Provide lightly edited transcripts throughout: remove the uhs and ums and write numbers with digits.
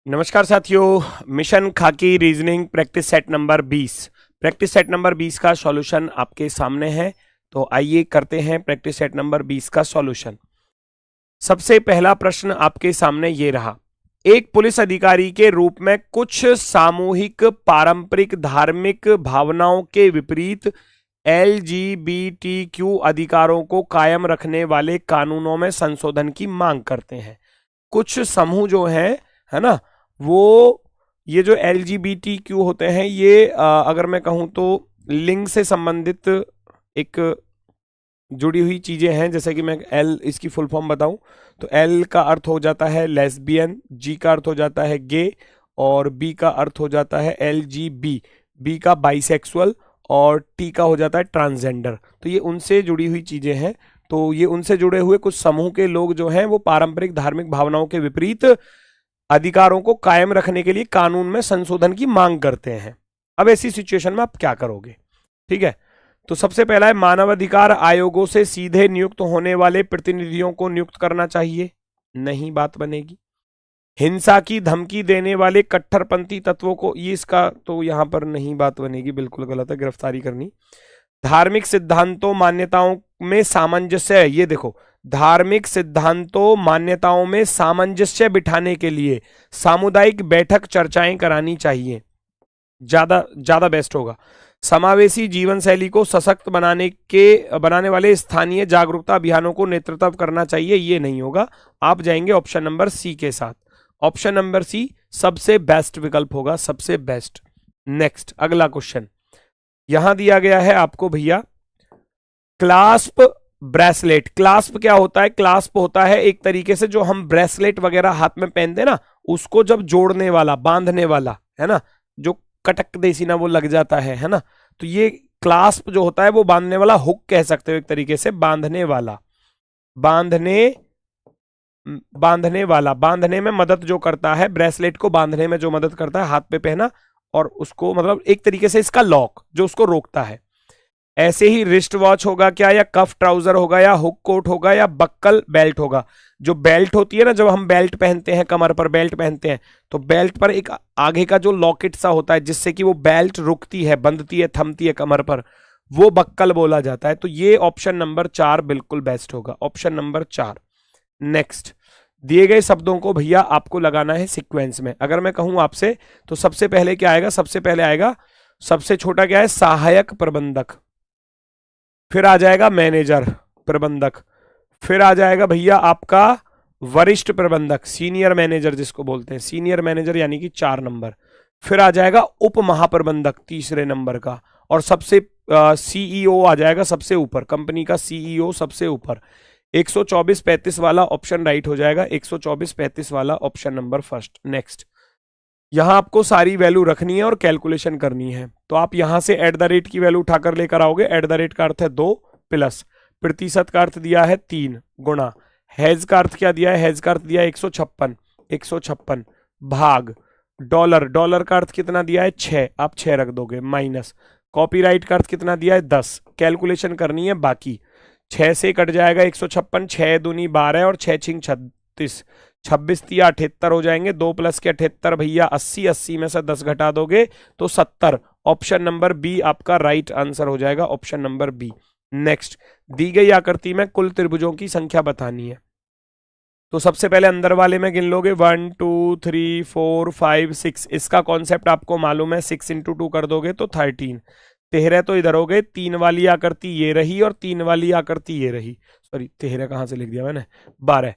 नमस्कार साथियों, मिशन खाकी reasoning practice set number 20। Practice set number 20 का सॉल्यूशन आपके सामने है। तो आइए करते हैं प्रैक्टिस सेट नंबर 20 का सॉल्यूशन। सबसे पहला प्रश्न आपके सामने ये रहा। एक पुलिस अधिकारी के रूप में कुछ सामूहिक पारंपरिक धार्मिक भावनाओं के विपरीत LGBTQ अधिकारों को कायम रखने वाले कानूनों में संशोधन की मांग करते हैं। कुछ समूह जो है ना, वो ये जो LGBTQ होते हैं ये अगर मैं कहूं तो लिंग से संबंधित एक जुड़ी हुई चीजें हैं। जैसे कि मैं L इसकी फुल फॉर्म बताऊं तो L का अर्थ हो जाता है लेस्बियन, G का अर्थ हो जाता है गे और B का अर्थ हो जाता है LGB, B का बाइसेक्सुअल और T का हो जाता है ट्रांसजेंडर। तो ये उनसे जुड़ी हुई चीजें हैं। तो ये उनसे जुड़े हुए कुछ समूह के लोग जो हैं वो पारंपरिक धार्मिक भावनाओं के विपरीत अधिकारों को कायम रखने के लिए कानून में संशोधन की मांग करते हैं। अब ऐसी सिचुएशन में आप क्या करोगे? ठीक है, तो सबसे पहला है मानवाधिकार आयोगों से सीधे नियुक्त होने वाले प्रतिनिधियों को नियुक्त करना चाहिए, नहीं बात बनेगी। हिंसा की धमकी देने वाले कट्टरपंथी तत्वों को, ये इसका तो यहां पर नहीं बात बनेगी, बिल्कुल गलत है, गिरफ्तारी करनी। धार्मिक सिद्धांतों मान्यताओं में सामंजस्य, ये देखो, धार्मिक सिद्धांतों मान्यताओं में सामंजस्य बिठाने के लिए सामुदायिक बैठक चर्चाएं करानी चाहिए, ज्यादा बेस्ट होगा। समावेशी जीवन शैली को सशक्त बनाने वाले स्थानीय जागरूकता अभियानों को नेतृत्व करना चाहिए, ये नहीं होगा। आप जाएंगे ऑप्शन नंबर सी के साथ। ऑप्शन नंबर सी सबसे बेस्ट विकल्प होगा, सबसे बेस्ट। नेक्स्ट अगला क्वेश्चन यहां दिया गया है आपको भैया, क्लास्प ब्रेसलेट। क्लास्प क्या होता है? क्लास्प होता है एक तरीके से जो हम ब्रेसलेट वगैरह हाथ में पहनते हैं ना, उसको जब जोड़ने वाला, बांधने वाला, है ना, जो कटक देसी ना वो लग जाता है ना, तो ये क्लास्प जो होता है वो बांधने वाला, हुक कह सकते हो एक तरीके से, बांधने वाला, बांधने में मदद जो करता है, ब्रेसलेट को बांधने में जो मदद करता है, हाथ पे पहना और उसको मतलब एक तरीके से इसका लॉक जो उसको रोकता है। ऐसे ही रिस्ट वॉच होगा क्या, या कफ ट्राउजर होगा, या हुक कोट होगा, या बक्कल बेल्ट होगा। जो बेल्ट होती है ना, जब हम बेल्ट पहनते हैं, कमर पर बेल्ट पहनते हैं, तो बेल्ट पर एक आगे का जो लॉकेट सा होता है जिससे कि वो बेल्ट रुकती है, बंधती है, थमती है कमर पर, वो बक्कल बोला जाता है। तो ये ऑप्शन नंबर 4 बिल्कुल बेस्ट होगा, ऑप्शन नंबर 4। नेक्स्ट, दिए गए शब्दों को भैया आपको लगाना है सीक्वेंस में। अगर मैं कहूं आपसे तो सबसे पहले क्या आएगा? सबसे पहले आएगा, सबसे छोटा क्या है? सहायक प्रबंधक, फिर आ जाएगा मैनेजर प्रबंधक, फिर आ जाएगा भैया आपका वरिष्ठ प्रबंधक, सीनियर मैनेजर जिसको बोलते हैं, सीनियर मैनेजर यानी कि 4 नंबर, फिर आ जाएगा उप महाप्रबंधक तीसरे नंबर का, और सबसे CEO आ जाएगा सबसे ऊपर, कंपनी का CEO सबसे ऊपर। 124-35 वाला ऑप्शन राइट हो जाएगा, 124-35 वाला ऑप्शन नंबर फर्स्ट। नेक्स्ट, यहां आपको सारी वैल्यू रखनी है और कैलकुलेशन करनी है। तो आप यहां से एट द रेट की वैल्यू उठाकर लेकर आओगे। एट द रेट का अर्थ है 2 प्लस, प्रतिशत का अर्थ दिया है 3 गुणा, हैज का अर्थ क्या दिया है? हैज का अर्थ दिया है 156 भाग डॉलर, डॉलर का अर्थ कितना दिया है? 6, आप 6 रख दोगे, माइनस कॉपीराइट का अर्थ कितना दिया है? 10। कैलकुलेशन करनी है बाकी, 6 से कट जाएगा 156, 6 दूनी 12 और 6 छिंग 36, 26 तिया 78 हो जाएंगे, 2 प्लस के 78 भैया 80, 80 में से 10 घटा दोगे तो 70। ऑप्शन नंबर बी आपका राइट आंसर हो जाएगा, ऑप्शन नंबर बी। नेक्स्ट, दी गई आकृति में कुल त्रिभुजों की संख्या बतानी है। तो सबसे पहले अंदर वाले में गिन लोगे 1 2 3 4 5 6, इसका कॉन्सेप्ट आपको मालूम है, 6 × 2 कर दोगे तो 13। 13 तो इधर हो गए, 3 वाली आकृति ये रही और 3 वाली आकृति ये रही, सॉरी 13 कहां से लिख दिया मैंने, 12।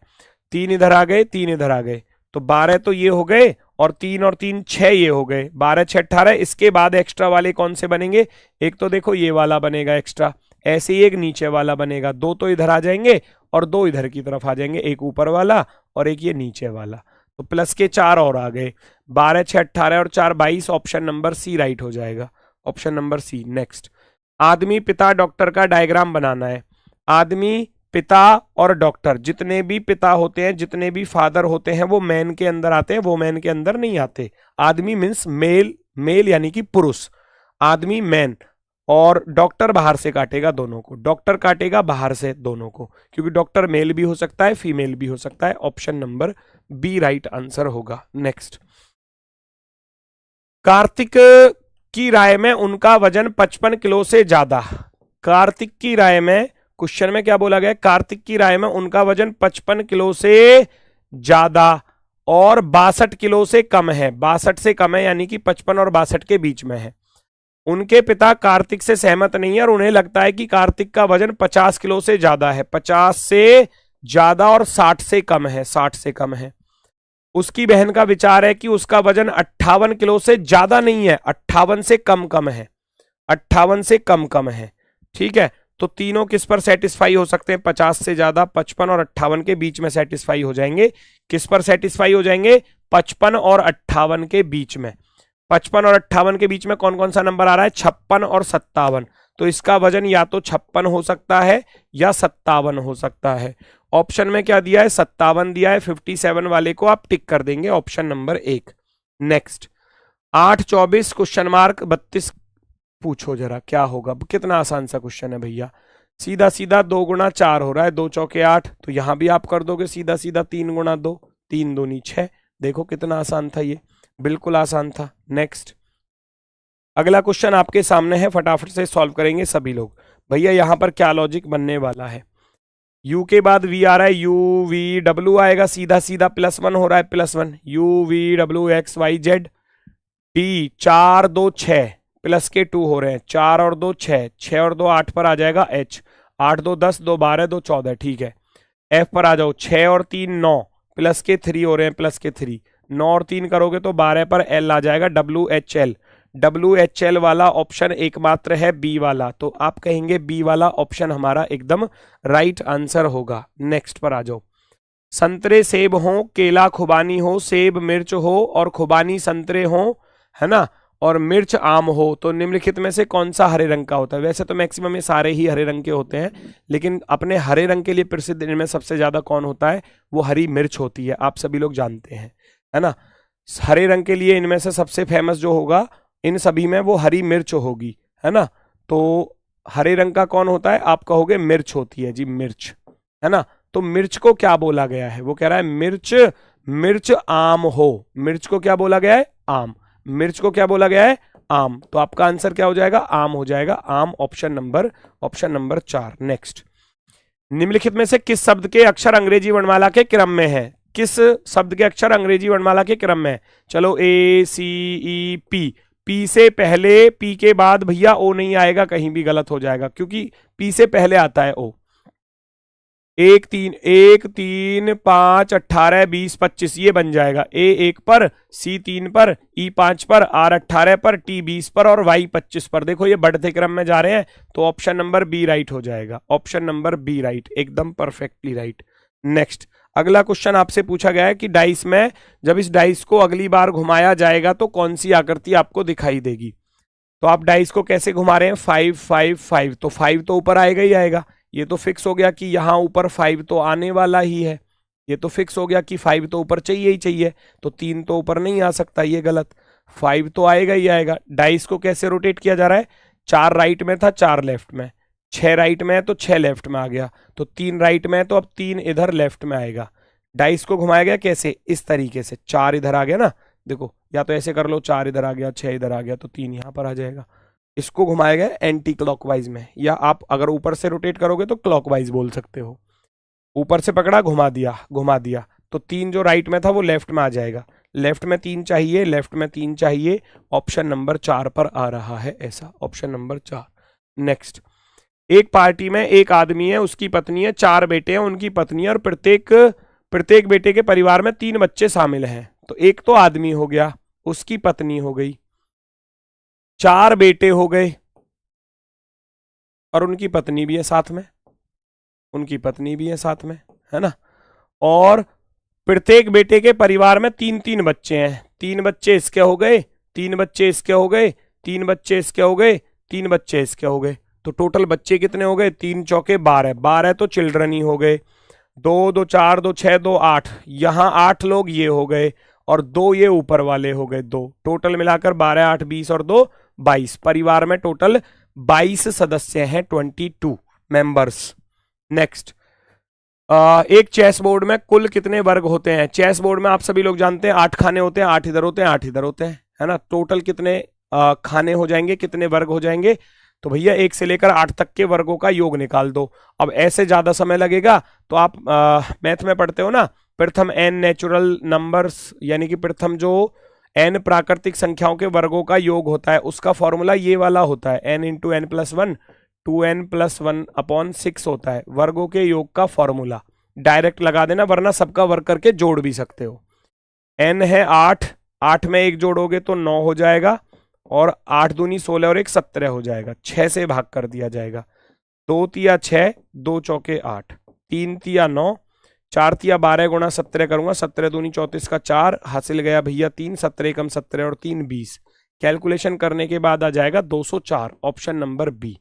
3 इधर आ गए, 3 इधर आ गए, तो 12 तो ये हो गए और 3 और 3 6 ये हो गए, 12 6 18। इसके बाद एक्स्ट्रा वाले कौन से बनेंगे? एक तो देखो ये वाला बनेगा एक्स्ट्रा, ऐसे ही एक नीचे वाला बनेगा, 2 तो इधर आ जाएंगे और 2 इधर की तरफ आ जाएंगे, एक ऊपर वाला और एक ये नीचे वाला, तो प्लस के 4 और आ गए, 12 6 18 और 4 22। ऑप्शन नंबर सी राइट हो जाएगा, ऑप्शन नंबर सी। नेक्स्ट, आदमी पिता डॉक्टर का डायग्राम बनाना है। आदमी पिता और डॉक्टर, जितने भी पिता होते हैं, जितने भी फादर होते हैं, वो मैन के अंदर आते हैं, वो मैन के अंदर नहीं आते। आदमी मीन्स मेल, मेल यानी कि पुरुष, आदमी मैन, और डॉक्टर बाहर से काटेगा दोनों को, डॉक्टर काटेगा बाहर से दोनों को, क्योंकि डॉक्टर मेल भी हो सकता है, फीमेल भी हो सकता है। Option number B right answer होगा। नेक्स्ट, कार्तिक की राय में उनका वजन 55 किलो से ज्यादा। कार्तिक की राय में, क्वेश्चन में क्या बोला गया, कार्तिक की राय में उनका वजन 55 किलो से ज्यादा और 62 किलो से कम है। 62 से कम है यानी कि 55 और 62 के बीच में है। उनके पिता कार्तिक से सहमत नहीं है और उन्हें लगता है कि कार्तिक का वजन 50 किलो से ज्यादा है। 50 से ज्यादा और 60 से कम है, 60 से कम है। उसकी बहन का विचार है कि उसका वजन 58 किलो से ज्यादा नहीं है, 58 से कम कम है, 58 से कम कम है। ठीक है, तो तीनों किस पर सेटिस्फाई हो सकते हैं, 50 से ज्यादा, 55 और 58 के बीच में सेटिस्फाई हो जाएंगे। किस पर सेटिस्फाई हो जाएंगे, 55 और 58 के बीच में। 55 और 58 के बीच में कौन कौन सा नंबर आ रहा है, 56 और 57। तो इसका वजन या तो 56 हो सकता है या 57 हो सकता है। ऑप्शन में क्या दिया है, 57 दिया है। 57 वाले को आप टिक कर देंगे, option number 1। Next, 8-24 question mark 32 पूछो जरा क्या होगा। कितना आसान सा क्वेश्चन है भैया, सीधा सीधा 2 गुणा 4 हो रहा है, 2 चौके 8, तो यहां भी आप कर दोगे सीधा सीधा 3 गुणा 2, 3 दूनी 6। देखो कितना आसान था ये, बिल्कुल आसान था। नेक्स्ट, अगला क्वेश्चन आपके सामने है, फटाफट से सॉल्व करेंगे सभी लोग। भैया यहां पर क्या लॉजिक बनने वाला है, u के बाद v आ रहा है, u v w आएगा, सीधा सीधा +1 हो रहा है, +1 u v w x y z d 4 2 6 plus के 2 हो रहे हैं, 4 और 2 6, 6 और 2 8 पर आ जाएगा h, 8 2 10, 2 12, 2 14। ठीक है, f पर आ जाओ, 6 और 3 9, प्लस के 3 हो रहे हैं, प्लस के 3, 9 और 3 करोगे तो 12 पर l आ जाएगा, WHL। WHL वाला ऑप्शन एकमात्र है बी वाला, तो आप कहेंगे बी वाला ऑप्शन हमारा एकदम राइट आंसर होगा। नेक्स्ट पर आ जाओ, संतरे सेब हो, केला खुबानी हो, सेब मिर्च हो और खुबानी संतरे हो, है ना, और मिर्च आम हो, तो निम्नलिखित में से कौन सा हरे रंग का होता है। वैसे तो मैक्सिमम ये सारे ही हरे रंग के होते हैं, लेकिन अपने हरे रंग के लिए प्रसिद्ध इनमें सबसे ज्यादा कौन होता है, वो हरी मिर्च होती है, आप सभी लोग जानते हैं, है ना। हरे रंग के लिए इनमें से सबसे फेमस जो होगा इन सभी में, वो हरी मिर्च होगी, है ना। तो हरे रंग का कौन होता है, आप कहोगे मिर्च होती है जी, मिर्च, है ना। तो मिर्च को क्या बोला गया है, वो कह रहा है मिर्च, मिर्च आम हो। मिर्च को क्या बोला गया है, आम। मिर्च को क्या बोला गया है, आम। तो आपका आंसर क्या हो जाएगा, आम हो जाएगा, आम, ऑप्शन नंबर 4। नेक्स्ट, निम्नलिखित में से किस शब्द के अक्षर अंग्रेजी वर्णमाला के क्रम में है, किस शब्द के अक्षर अंग्रेजी वर्णमाला के क्रम में है। चलो A C E P, P से पहले, पी के बाद भैया ओ नहीं आएगा, कहीं भी गलत हो जाएगा, क्योंकि पी से पहले आता है ओ। 1 3 5 18 20 25 ये बन जाएगा, ए 1 पर, सी 3 पर, ई 5 पर, आर 18 पर, टी 20 पर और वाई 25 पर। देखो ये बढ़ते क्रम में जा रहे हैं, तो ऑप्शन नंबर बी राइट हो जाएगा, ऑप्शन नंबर बी राइट, एकदम परफेक्टली राइट। नेक्स्ट, अगला क्वेश्चन आपसे पूछा गया है कि डाइस में जब इस डाइस को अगली बार घुमाया जाएगा तो कौन सी आकृति आपको दिखाई देगी। तो आप डाइस को कैसे घुमा रहे हैं, 5 5 5, तो 5 तो ऊपर आएगा ही आएगा, ये तो फिक्स हो गया कि यहां ऊपर 5 तो आने वाला ही है, ये तो फिक्स हो गया कि 5 तो ऊपर चाहिए ही चाहिए, तो 3 तो ऊपर नहीं आ सकता, ये गलत, 5 तो आएगा ही आएगा। डाइस को कैसे रोटेट किया जा रहा है, 4 राइट में था, 4 लेफ्ट में, 6 राइट में है तो 6 लेफ्ट में आ गया, तो 3 राइट में है तो अब 3 इधर लेफ्ट में आएगा। डाइस को घुमाया गया कैसे, इस तरीके से, 4 इधर आ गया ना, देखो या तो ऐसे कर लो, 4 इधर आ गया, 6 इधर आ गया, तो 3 यहां पर आ जाएगा। इसको घुमाया गया एंटी क्लॉकवाइज में, या आप अगर ऊपर से रोटेट करोगे तो क्लॉकवाइज बोल सकते हो। ऊपर से पकड़ा, घुमा दिया, तो 3 जो राइट में था वो लेफ्ट में आ जाएगा, लेफ्ट में 3 चाहिए, लेफ्ट में 3 चाहिए, ऑप्शन नंबर 4 पर आ रहा है ऐसा, ऑप्शन नंबर 4। नेक्स्ट, एक पार्टी में एक आदमी है, उसकी पत्नी है, 4 बेटे हैं, उनकी पत्नी है, और प्रत्येक बेटे के परिवार में 3 बच्चे शामिल हैं। तो एक तो आदमी हो गया, उसकी पत्नी हो गई, 4 बेटे हो गए और उनकी पत्नी भी है साथ में, है ना। और प्रत्येक बेटे के परिवार में 3 बच्चे हैं, 3 बच्चे इसके हो गए, 3 बच्चे इसके हो गए, 3 बच्चे इसके हो गए, 3 बच्चे इसके हो गए, तो टोटल बच्चे कितने हो गए, 3 चौके 12, 12 तो चिल्ड्रन ही हो गए, 2 2 4 2 6 2 8, यहां 8 लोग ये हो गए और 2 ये ऊपर वाले हो गए, 2, टोटल मिलाकर 12 8 20 और 2 22, परिवार में टोटल 22 सदस्य हैं, 22 मेंबर्स। नेक्स्ट, एक चेस बोर्ड में कुल कितने वर्ग होते हैं? चेस बोर्ड में आप सभी लोग जानते हैं 8 खाने होते हैं, 8 इधर होते हैं, 8 इधर होते हैं, है ना। टोटल कितने खाने हो जाएंगे, कितने वर्ग हो जाएंगे? तो भैया 1 से लेकर 8 तक के वर्गों का योग निकाल दो। अब ऐसे ज्यादा समय लगेगा तो आप मैथ में पढ़ते हो ना, प्रथम n नेचुरल नंबर्स, यानी कि प्रथम जो n प्राकृतिक संख्याओं के वर्गों का योग होता है उसका फॉर्मूला ये वाला होता है, n into n plus one, 2n+1/6 होता है वर्गों के योग का फॉर्मूला। डायरेक्ट लगा देना, वरना सबका वर्ग करके जोड़ भी सकते हो। n है 8, 8 में 1 जोड़ोगे तो 9 हो जाएगा, और 8 दूनी 16 और 1 17 हो जाएगा। 6 से भाग कर दिया जाएगा। 2 तिया 6, 2 चौके 8, 3 तिया 9, 4 तिया 12 गुणा 17 करूंगा, 17 दूनी 34 का 4, हासिल गया भैया 3, 17 एकम 17 और 3 20। कैलकुलेशन करने के बाद आ जाएगा 204, option number B.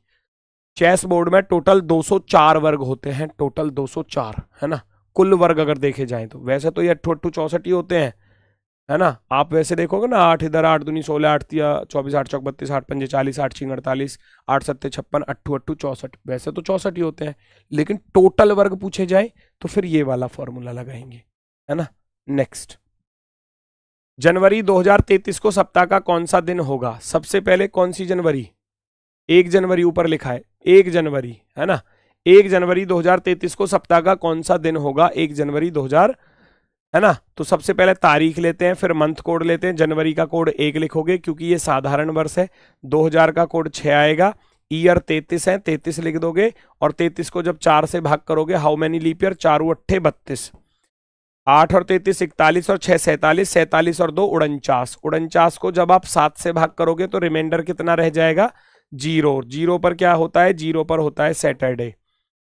Chess board में टोटल 204 वर्ग होते हैं, टोटल 204, है ना। कुल वर्ग अगर देखे जाएं तो वैसे तो ये 8 64 ही होते हैं, है ना। आप वैसे देखोगे ना, 8 इधर, 8 दूनी 16, 8 तिया 24, 8 चौक 32, 8 पंजे 40, 8 छीन 48, 8 सत्ते 56, 8 8 64, वैसे तो 64 ही होते हैं, लेकिन टोटल वर्ग पूछे जाए तो फिर ये वाला फॉर्मूला लगाएंगे, है ना। नेक्स्ट, जनवरी 2033 को सप्ताह का कौन सा दिन होगा? सबसे पहले कौन सी जनवरी? 1 जनवरी ऊपर लिखा है, 1 जनवरी, है ना। 1 जनवरी 2033 को सप्ताह का कौन सा दिन होगा? 1 जनवरी 2000, है ना। तो सबसे पहले तारीख लेते हैं, फिर मंथ कोड लेते हैं। जनवरी का कोड 1 लिखोगे क्योंकि ये साधारण वर्ष है। 2000 का कोड 6 आएगा। ईयर 33 है, 33 लिख दोगे, और 33 को जब 4 से भाग करोगे, हाउ मेनी लीप ईयर? 4 अट्ठे 32, 8 और 33 41, और 6 47, 47 और 2 49। 49 को जब आप 7 से भाग करोगे तो रिमाइंडर कितना रह जाएगा? 0। 0 पर क्या होता है? 0 पर होता है सैटरडे।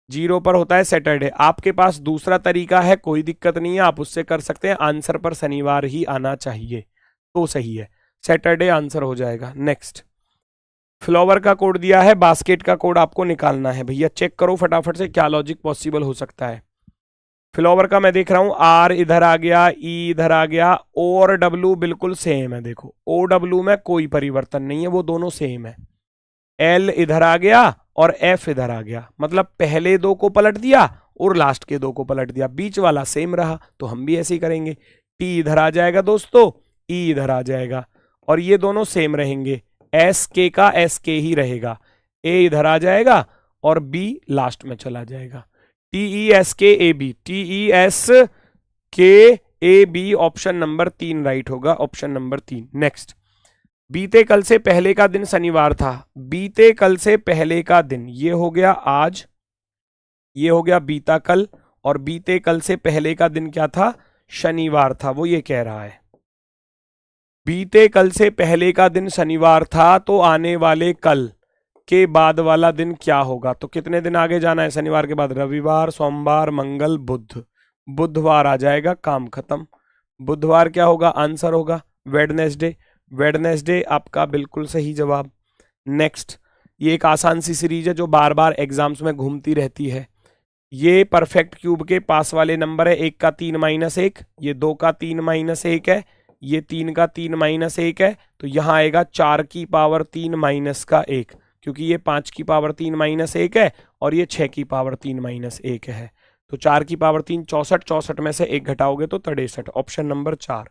0 पर होता है सैटरडे। आपके पास दूसरा तरीका है, कोई दिक्कत नहीं है, आप उससे कर सकते हैं। आंसर पर शनिवार ही आना चाहिए तो सही है, सैटरडे आंसर हो जाएगा। नेक्स्ट, फ्लावर का कोड दिया है, बास्केट का कोड आपको निकालना है। भैया चेक करो फटाफट से क्या लॉजिक पॉसिबल हो सकता है। फ्लावर का मैं देख रहा हूं, आर इधर आ गया, ई इधर आ गया, ओ और डब्ल्यू बिल्कुल सेम है। देखो ओ डब्ल्यू में कोई परिवर्तन नहीं है, वो दोनों सेम है। एल इधर आ गया और एफ इधर आ गया, मतलब पहले 2 को पलट दिया और लास्ट के 2 को पलट दिया, बीच वाला सेम रहा, तो हम भी ऐसे ही करेंगे। टी इधर आ जाएगा दोस्तों, ई इधर आ जाएगा, और ये दोनों सेम रहेंगे। एस के का एस के ही रहेगा, ए इधर आ जाएगा और बी लास्ट में चला जाएगा। T E S K A B, T E S K A B, option number 3 right होगा, ऑप्शन नंबर 3। नेक्स्ट, बीते कल से पहले का दिन शनिवार था। बीते कल से पहले का दिन, ये हो गया आज, ये हो गया बीता कल, और बीते कल से पहले का दिन क्या था? शनिवार था। वो ये कह रहा है बीते कल से पहले का दिन शनिवार था, तो आने वाले कल के बाद वाला दिन क्या होगा? तो कितने दिन आगे जाना है शनिवार के बाद? रविवार, सोमवार, मंगल, बुध। बुधवार आ जाएगा, काम खत्म। बुधवार क्या होगा? आंसर होगा वेडनेसडे। वेडनेसडे आपका बिल्कुल सही जवाब। नेक्स्ट, ये एक आसान सी सीरीज है जो बार बार एग्जाम्स में घूमती रहती है। ये परफेक्ट क्यूब के पास वाले नंबर है, 1 का 3 - 1, ये 2 का 3 - 1 है, ये 3 का 3 - 1 है, तो यहां आएगा 4 की पावर 3 माइनस का 1, क्योंकि ये 5 की पावर 3 - 1 है और ये 6 की पावर 3 - 1 है। तो 4 की पावर 3 64, 64 में से 1 घटाओगे तो 63, ऑप्शन नंबर 4।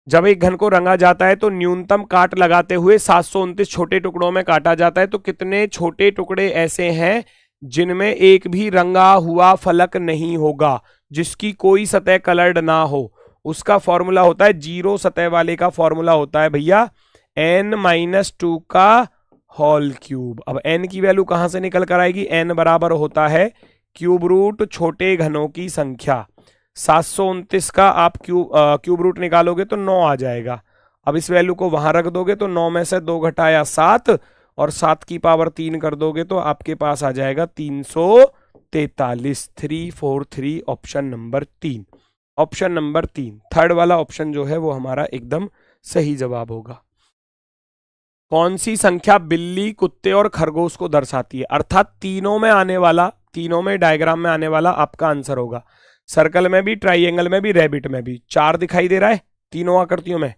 जब एक घन को रंगा जाता है तो न्यूनतम काट लगाते हुए 729 छोटे टुकड़ों में काटा जाता है, तो कितने छोटे टुकड़े ऐसे हैं जिनमें एक भी रंगा हुआ फलक नहीं होगा, जिसकी कोई सतह कलर्ड ना हो? उसका फॉर्मूला होता है, 0 सतह वाले का फॉर्मूला होता है भैया n-2 का होल क्यूब। अब n की वैल्यू कहां से निकल कर आएगी? n बराबर होता है क्यूब रूट छोटे घनों की संख्या। 729 का आप क्यूब रूट निकालोगे तो 9 आ जाएगा। अब इस वैल्यू को वहां रख दोगे तो 9 में से 2 घटाया 7, और 7 की पावर 3 कर दोगे तो आपके पास आ जाएगा 343, 343, option number 3। Option number 3, third वाला ऑप्शन जो है वो हमारा एकदम सही जवाब होगा। कौन सी संख्या बिल्ली, कुत्ते और खरगोश को दर्शाती है? अर्थात तीनों में आने वाला, तीनों में डायग्राम में आने वाला आपका आंसर होगा। सर्कल में भी, ट्राइएंगल में भी, रैबिट में भी। 4 दिखाई दे रहा है तीनों आकृतियों में,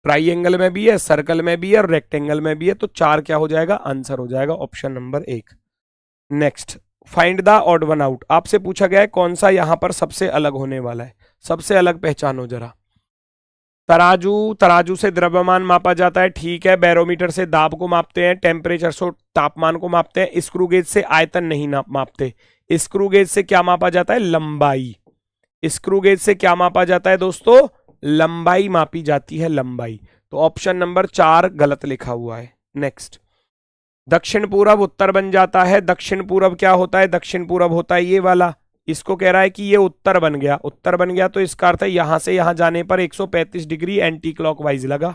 ट्राइएंगल में भी है, सर्कल में भी है और रेक्टेंगल में भी है, तो 4 क्या हो जाएगा? आंसर हो जाएगा option number 1। Next, find the odd one out. आपसे पूछा गया है कौन सा यहां पर सबसे अलग होने वाला है, सबसे अलग पहचानो जरा। तराजू, तराजू से द्रव्यमान मापा जाता है, ठीक है। बैरोमीटर से दाब को मापते हैं, टेम्परेचर से तापमान को मापते हैं। स्क्रू गेज से आयतन नहीं मापते। स्क्रू गेज से क्या मापा जाता है? लंबाई। स्क्रू गेज से क्या मापा जाता है दोस्तों? लंबाई मापी जाती है, लंबाई। तो ऑप्शन नंबर 4 गलत लिखा हुआ है। नेक्स्ट, दक्षिण पूरब उत्तर बन जाता है। दक्षिण पूरब क्या होता है? दक्षिण पूरब होता है ये वाला। इसको कह रहा है कि ये उत्तर बन गया, उत्तर बन गया तो इसका अर्थ है यहां से यहां जाने पर 135 डिग्री एंटी क्लॉकवाइज लगा,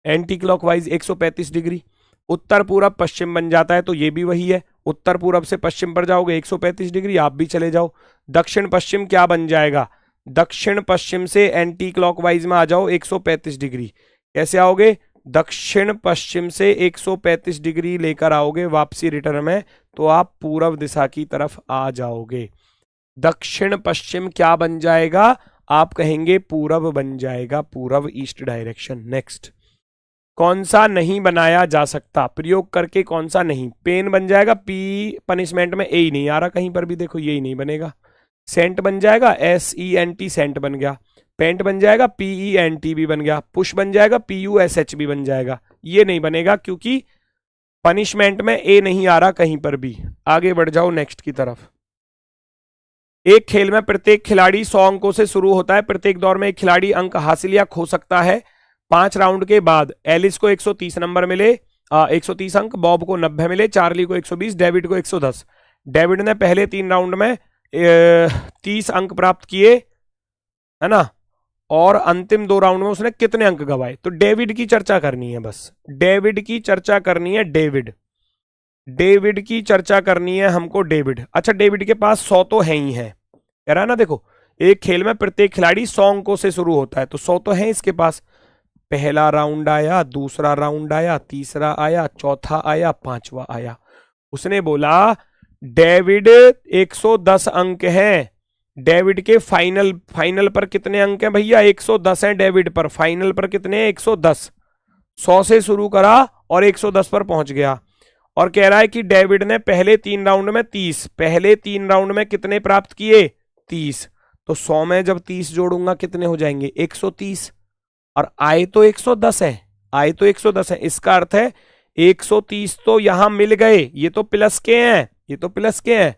एंटी क्लॉकवाइज 135 डिग्री। उत्तर पूरब पश्चिम बन जाता है तो ये भी वही है, उत्तर पूरब से पश्चिम पर जाओगे 135 डिग्री, आप भी चले जाओ। दक्षिण पश्चिम क्या बन जाएगा? दक्षिण पश्चिम से एंटी क्लॉकवाइज में आ जाओ 135 डिग्री। कैसे आओगे? दक्षिण पश्चिम से 135 डिग्री लेकर आओगे वापसी रिटर्न में, तो आप पूर्व दिशा की तरफ आ जाओगे। दक्षिण पश्चिम क्या बन जाएगा? आप कहेंगे पूर्व बन जाएगा, पूर्व, ईस्ट डायरेक्शन। नेक्स्ट, कौन सा नहीं बनाया जा सकता? प्रयोग करके कौन सा नहीं? पेन बन जाएगा, पी पनिशमेंट में ए ही नहीं आ रहा कहीं पर भी, देखो ये ही नहीं बनेगा। सेंट बन जाएगा, SENT सेंट बन गया। पेंट बन जाएगा, PENT भी बन गया। पुश बन जाएगा, PUSH भी बन जाएगा। ये नहीं बनेगा क्योंकि पनिशमेंट में ए नहीं आ रहा कहीं पर भी। आगे बढ़ जाओ नेक्स्ट की तरफ। एक खेल में प्रत्येक खिलाड़ी 100 अंकों से शुरू होता है। प्रत्येक दौर में एक खिलाड़ी अंक हासिल या खो सकता है। 5 राउंड के बाद एलिस को 130 नंबर मिले, 130 अंक, बॉब को 90 मिले, चार्ली को 120, डेविड को 110। डेविड ने पहले 3 राउंड में 30 अंक प्राप्त किए, है ना, और अंतिम 2 राउंड में उसने कितने अंक गवाए? तो डेविड की चर्चा करनी है, बस डेविड की चर्चा करनी है। डेविड की चर्चा करनी है हमको, डेविड। अच्छा, डेविड के पास 100 तो है ही है, कह रहा है ना, देखो एक खेल में प्रत्येक खिलाड़ी 100 अंकों से शुरू होता है, तो 100 तो है इसके पास। पहला राउंड आया, दूसरा राउंड आया, तीसरा आया, चौथा आया, 5वां आया। उसने बोला डेविड 110 अंक हैं। डेविड के फाइनल पर कितने अंक हैं भैया? 110 हैं डेविड पर। फाइनल पर कितने हैं? 110। 100 से शुरू करा और 110 पर पहुंच गया, और कह रहा है कि डेविड ने पहले 3 राउंड में 30, पहले 3 राउंड में कितने प्राप्त किए? 30। तो 100 में जब 30 जोड़ूंगा कितने हो जाएंगे? 130। और आए तो 110 है, आए तो 110 है। इसका अर्थ है 130 तो यहां मिल गए, ये तो प्लस के हैं, ये तो प्लस के हैं।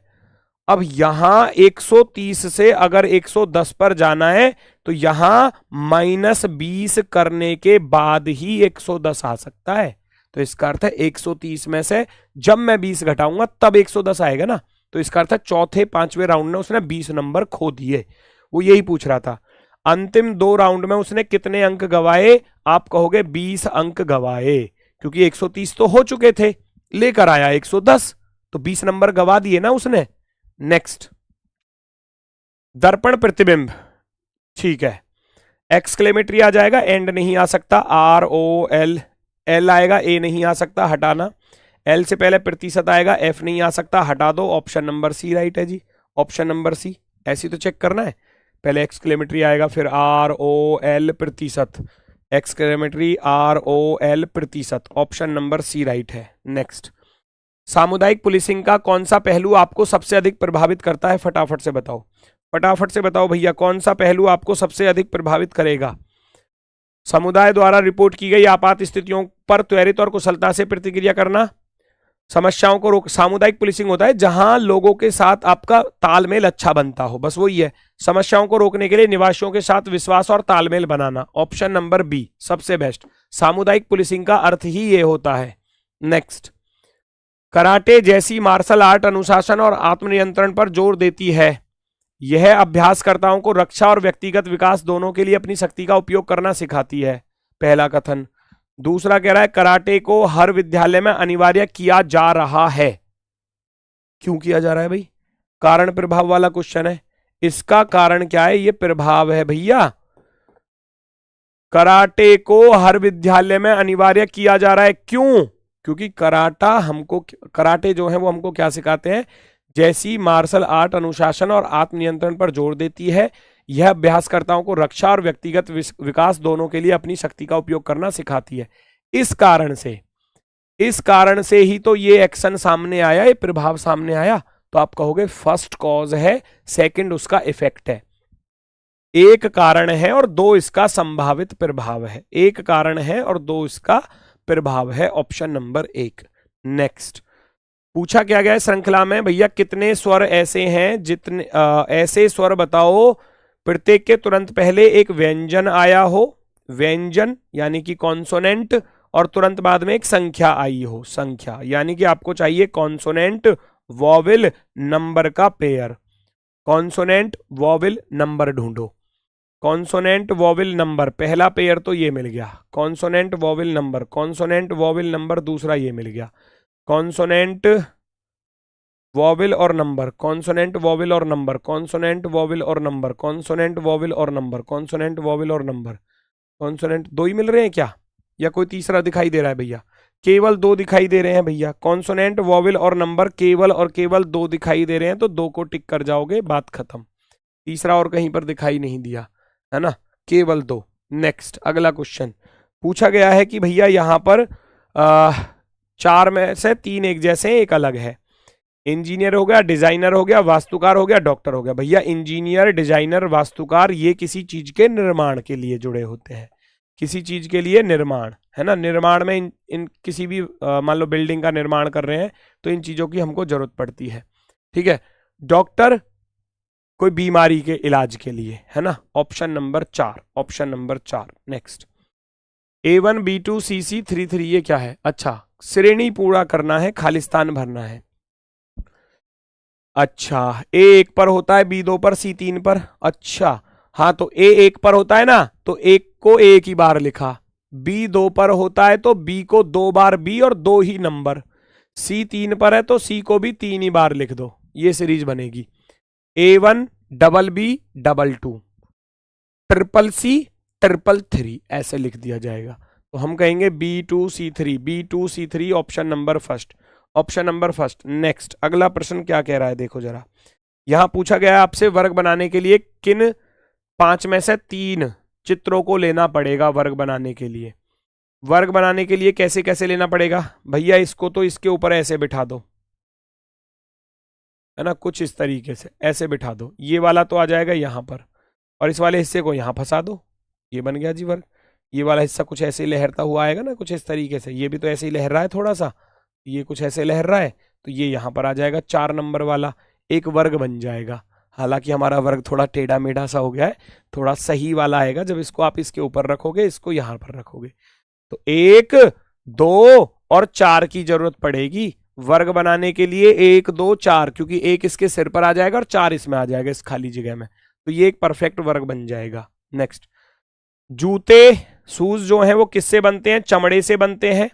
अब यहां 130 से अगर 110 पर जाना है तो यहां -20 करने के बाद ही 110 आ सकता है। तो इसका अर्थ है 130 में से जब मैं 20 घटाऊंगा तब 110 आएगा ना। तो इसका अर्थ है चौथे 5वें राउंड में उसने 20 नंबर खो दिए। वो यही पूछ रहा था। अंतिम 2 राउंड में उसने कितने अंक गवाए? आप कहोगे 20 अंक गवाए, क्योंकि 130 तो हो चुके थे, लेकर आया 110, तो 20 नंबर गवा दिए ना उसने। नेक्स्ट, दर्पण प्रतिबिंब, ठीक है। एक्सक्लेमेटरी आ जाएगा, एंड नहीं आ सकता, ROL, L आएगा, A नहीं आ सकता, हटाना। L से पहले प्रतिशत आएगा, F नहीं आ सकता, हटा दो। ऑप्शन नंबर C राइट है जी, ऑप्शन नंबर C। ऐसी तो चेक करना है, पहले एक्सक्लेमेटरी आएगा, फिर ROL प्रतिशत, एक्सक्लेमेटरी ROL प्रतिशत, ऑप्शन नंबर C राइट है। नेक्स्ट, सामुदायिक पुलिसिंग का कौन सा पहलू आपको सबसे अधिक प्रभावित करता है? फटाफट से बताओ, फटाफट से बताओ भैया, कौन सा पहलू आपको सबसे अधिक प्रभावित करेगा? समुदाय द्वारा रिपोर्ट की गई आपात स्थितियों पर त्वरित और कुशलता से प्रतिक्रिया करना, समस्याओं को रोक। सामुदायिक पुलिसिंग होता है जहां लोगों के साथ आपका तालमेल अच्छा बनता हो, बस वही है। समस्याओं को रोकने के लिए निवासियों के साथ विश्वास और तालमेल बनाना, ऑप्शन नंबर B सबसे बेस्ट। सामुदायिक पुलिसिंग का अर्थ ही ये होता है। नेक्स्ट, कराटे जैसी मार्शल आर्ट अनुशासन और आत्मनियंत्रण पर जोर देती है। यह अभ्यासकर्ताओं को रक्षा और व्यक्तिगत विकास दोनों के लिए अपनी शक्ति का उपयोग करना सिखाती है, पहला कथन। दूसरा कह रहा है कराटे को हर विद्यालय में अनिवार्य किया जा रहा है। क्यों किया जा रहा है भाई? कारण प्रभाव वाला क्वेश्चन है। इसका कारण क्या है? ये प्रभाव है भैया। कराटे को हर विद्यालय में अनिवार्य किया जा रहा है, क्यों? क्योंकि कराटे जो है वो हमको क्या सिखाते हैं? जैसी मार्शल आर्ट अनुशासन और आत्मनियंत्रण पर जोर देती है, यह अभ्यासकर्ताओं को रक्षा और व्यक्तिगत विकास दोनों के लिए अपनी शक्ति का उपयोग करना सिखाती है। इस कारण से इस कारण से ही तो ये एक्शन सामने आया, ये प्रभाव सामने आया। तो आप कहोगे फर्स्ट कॉज है, सेकंड उसका इफेक्ट है। एक कारण है और दो इसका संभावित प्रभाव है। एक कारण है और दो इसका प्रभाव है, ऑप्शन नंबर 1। नेक्स्ट पूछा क्या गया है श्रृंखला में, भैया कितने स्वर ऐसे हैं जितने ऐसे स्वर बताओ प्रत्येक के तुरंत पहले एक व्यंजन आया हो, व्यंजन यानी कि कॉन्सोनेंट, और तुरंत बाद में एक संख्या आई हो, संख्या यानी कि आपको चाहिए कॉन्सोनेंट वॉवेल नंबर का पेयर। कॉन्सोनेंट वॉवेल नंबर ढूंढो, कॉन्सोनेंट वॉवेल नंबर, पहला पेयर तो ये मिल गया, consonant vowel number, consonant vowel number दूसरा ये मिल गया, कॉन्सोनेंट वॉवेल और नंबर, कॉन्सोनेंट वॉवेल और नंबर, कॉन्सोनेंट वॉवेल और नंबर, कॉन्सोनेंट वॉवेल और नंबर, कॉन्सोनेंट वॉवेल और नंबर, कॉन्सोनेंट। दो ही मिल रहे हैं क्या, या कोई तीसरा दिखाई दे रहा है भैया? केवल दो दिखाई दे रहे हैं भैया, कॉन्सोनेंट वॉवेल और नंबर केवल और केवल दो दिखाई दे रहे हैं, तो दो को टिक कर जाओगे, बात खत्म। तीसरा और कहीं पर दिखाई नहीं दिया है ना, केवल दो। नेक्स्ट अगला क्वेश्चन पूछा गया है कि भैया यहां पर 4 में से 3 एक जैसे एक अलग है। इंजीनियर हो गया, डिजाइनर हो गया, वास्तुकार हो गया, डॉक्टर हो गया। भैया इंजीनियर, डिजाइनर, वास्तुकार ये किसी चीज के निर्माण के लिए जुड़े होते हैं, किसी चीज के लिए निर्माण, है ना। निर्माण में इन किसी भी मान लो बिल्डिंग का निर्माण कर रहे हैं तो इन चीजों की हमको जरूरत पड़ती है, ठीक है। डॉक्टर कोई बीमारी के इलाज के लिए, है ना। Option number 4, option number 4। Next A1 B2 CC 33 ये क्या है? अच्छा श्रेणी पूरा करना है, खालिस्तान भरना है। अच्छा A1 पर होता है, B2 पर, C3 पर। अच्छा हाँ, तो A1 पर होता है ना, तो एक को एक ही बार लिखा। B2 पर होता है तो B को 2 बार B और 2 ही नंबर। C3 पर है तो C को भी 3 ही बार लिख दो, ये सीरीज बनेगी। A1 double B double 2 triple C triple 3 ऐसे लिख दिया जाएगा। तो हम कहेंगे B2 C3, B2 C3 option number first, option number first. Next अगला प्रश्न क्या कह रहा है, देखो जरा। यहां पूछा गया है आपसे वर्ग बनाने के लिए किन 5 में से 3 चित्रों को लेना पड़ेगा वर्ग बनाने के लिए। वर्ग बनाने के लिए कैसे कैसे लेना पड़ेगा भैया? इसको तो इसके ऊपर ऐसे बिठा दो, है ना, कुछ इस तरीके से ऐसे बिठा दो। ये वाला तो आ जाएगा यहां पर, और इस वाले हिस्से को यहां फंसा दो, ये बन गया जी वर्ग। ये वाला हिस्सा कुछ ऐसे ही लहरता हुआ आएगा ना, कुछ इस तरीके से। ये भी तो ऐसे ही लहर रहा है थोड़ा सा, ये कुछ ऐसे लहर रहा है, तो ये यहां पर आ जाएगा 4 नंबर वाला, एक वर्ग बन जाएगा। हालांकि हमारा वर्ग थोड़ा टेढ़ा मेढ़ा सा हो गया है, थोड़ा सही वाला आएगा जब इसको आप इसके ऊपर रखोगे, इसको यहां पर रखोगे। तो 1 2 और 4 की जरूरत पड़ेगी वर्ग बनाने के लिए। 1 2 4, क्योंकि 1 इसके सिर पर आ जाएगा और 4 इसमें आ जाएगा इस खाली जगह में, तो ये एक परफेक्ट वर्ग बन जाएगा। नेक्स्ट जूते शूज जो है वो किससे बनते हैं? चमड़े से बनते हैं।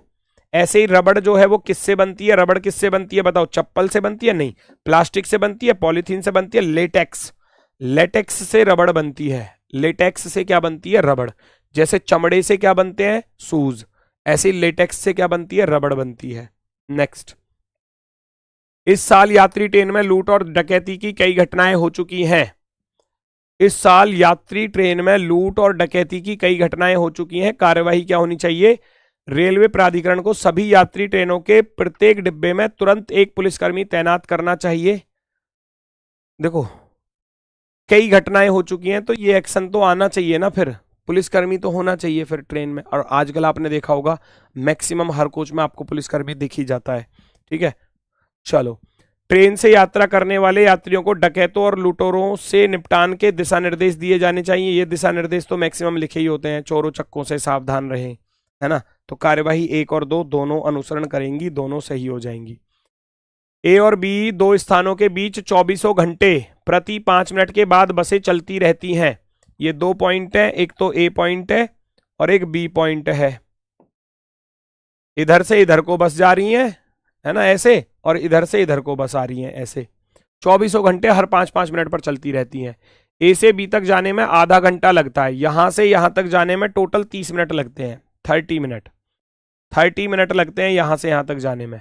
ऐसे ही रबड़ जो है वो किससे बनती है? रबड़ किससे बनती है बताओ? चप्पल से बनती है? नहीं। प्लास्टिक से बनती है, पॉलीथीन से बनती है, लेटेक्स, लेटेक्स से रबड़ बनती है। लेटेक्स से क्या बनती है? रबड़। जैसे चमड़े से क्या बनते हैं? शूज, ऐसे ही लेटेक्स से क्या बनती है? रबड़ बनती है। नेक्स्ट इस साल यात्री ट्रेन में लूट और डकैती की कई घटनाएं हो चुकी हैं। इस साल यात्री ट्रेन में लूट और डकैती की कई घटनाएं हो चुकी हैं। कार्यवाही क्या होनी चाहिए? रेलवे प्राधिकरण को सभी यात्री ट्रेनों के प्रत्येक डिब्बे में तुरंत एक पुलिसकर्मी तैनात करना चाहिए। देखो कई घटनाएं हो चुकी हैं तो ये एक्शन तो आना चाहिए ना, फिर पुलिसकर्मी तो होना चाहिए फिर ट्रेन में। और आजकल आपने देखा होगा मैक्सिमम हर कोच में आपको पुलिसकर्मी दिख ही जाता है, ठीक है। चलो, ट्रेन से यात्रा करने वाले यात्रियों को डकैतों और लुटेरों से निपटान के दिशा निर्देश दिए जाने चाहिए। ये दिशा निर्देश तो मैक्सिमम लिखे ही होते हैं, चोरों चक्कों से सावधान रहें, है ना। तो कार्यवाही 1 और 2 दोनों अनुसरण करेंगी, दोनों सही हो जाएंगी। ए और बी दो स्थानों के बीच 24 घंटे प्रति 5 मिनट के बाद बसें चलती रहती हैं। ये 2 पॉइंट है, एक तो ए पॉइंट है और एक बी पॉइंट है। इधर से इधर को बस जा रही है ना ऐसे, और इधर से इधर को बस आ रही हैं ऐसे। 24 घंटे हर 5-5 मिनट पर चलती रहती हैं। ए से बी तक जाने में आधा घंटा लगता है, यहां से यहां तक जाने में टोटल 30 मिनट लगते हैं, 30 मिनट, 30 मिनट लगते हैं यहां से यहां तक जाने में।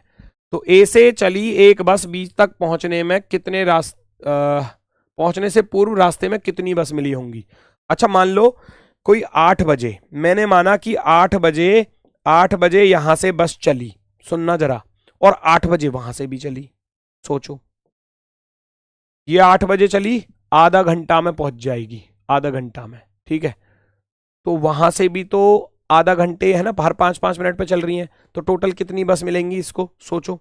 तो ए से चली एक बस बी तक पहुंचने में कितने पहुंचने से पूर्व रास्ते में कितनी बस मिली होंगी? अच्छा मान लो कोई 8 बजे, मैंने माना कि 8 बजे यहां से बस चली, सुनना जरा, और 8 बजे वहां से भी चली। सोचो, ये 8 बजे चली, आधा घंटा में पहुंच जाएगी, आधा घंटा में, ठीक है। तो वहां से भी तो आधा घंटे है ना, हर 5-5 मिनट पे चल रही है, तो टोटल कितनी बस मिलेंगी इसको, सोचो।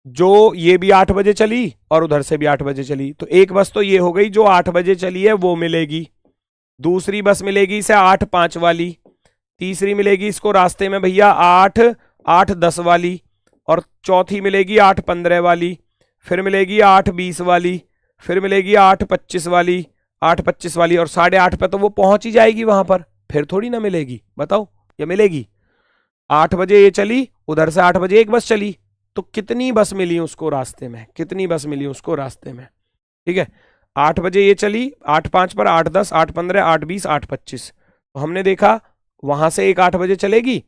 जो ये भी 8 बजे चली और उधर से भी 8 बजे चली, तो एक बस तो ये हो गई जो 8 बजे चली है वो मिलेगी। दूसरी बस मिलेगी इसे 8:05 वाली। तीसरी मिलेगी इसको रास्ते में भैया 8:10 वाली। और चौथी मिलेगी 8:15 वाली। फिर मिलेगी 8:20 वाली। फिर मिलेगी 8:25 वाली, 8:25 वाली, और 8:30 पे तो वो पहुंच ही जाएगी वहां पर, फिर थोड़ी ना मिलेगी, बताओ, या मिलेगी? 8 बजे ये चली, उधर से 8 बजे एक बस चली, तो कितनी बस मिली उसको रास्ते में, कितनी बस मिली उसको रास्ते में, ठीक है। 8 बजे ये चली, 8:05 पर 8:10, 8:15, 8:20, 8:25, तो हमने देखा वहां से एक 8 बजे चलेगी,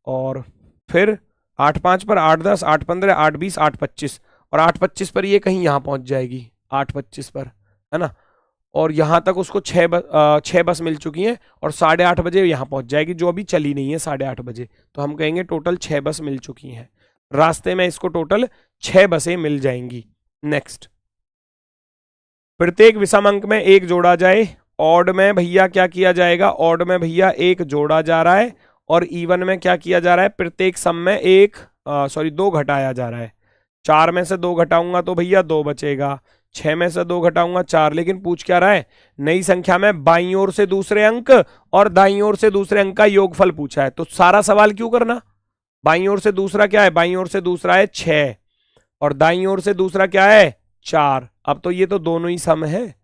और फिर 8:05 पर 8:10, 8:15, 8:20, 8:25, और 8:25 पर ये कहीं यहाँ पहुंच जाएगी, 8:25 पर, है ना। और यहाँ तक उसको 6 बस मिल चुकी हैं, और 8:30 बजे यहाँ पहुंच जाएगी, जो अभी चली नहीं है 8:30 बजे, तो हम कहेंगे टोटल 6 बस मिल चुकी हैं रास्ते में, इसको टोटल 6 बसें मिल जाएंगी। नेक्स्ट, प्रत्येक विषम अंक में एक जोड़ा जाए, ऑड में भैया क्या किया जाएगा, ऑड में भैया एक जोड़ा जा रहा है, और इवन में क्या किया जा रहा है, प्रत्येक सम में 2 घटाया जा रहा है। 4 में से 2 घटाऊंगा तो भैया 2 बचेगा, 6 में से 2 घटाऊंगा 4, लेकिन पूछ क्या रहा है, नई संख्या में बाईं ओर से दूसरे अंक और दाईं ओर से दूसरे अंक का योगफल पूछा है। तो सारा सवाल क्यों करना, बाईं ओर से दूसरा क्या है, बाईं ओर से दूसरा है 6, और दाईं ओर से दूसरा क्या है 4। अब तो ये तो दोनों ही सम है,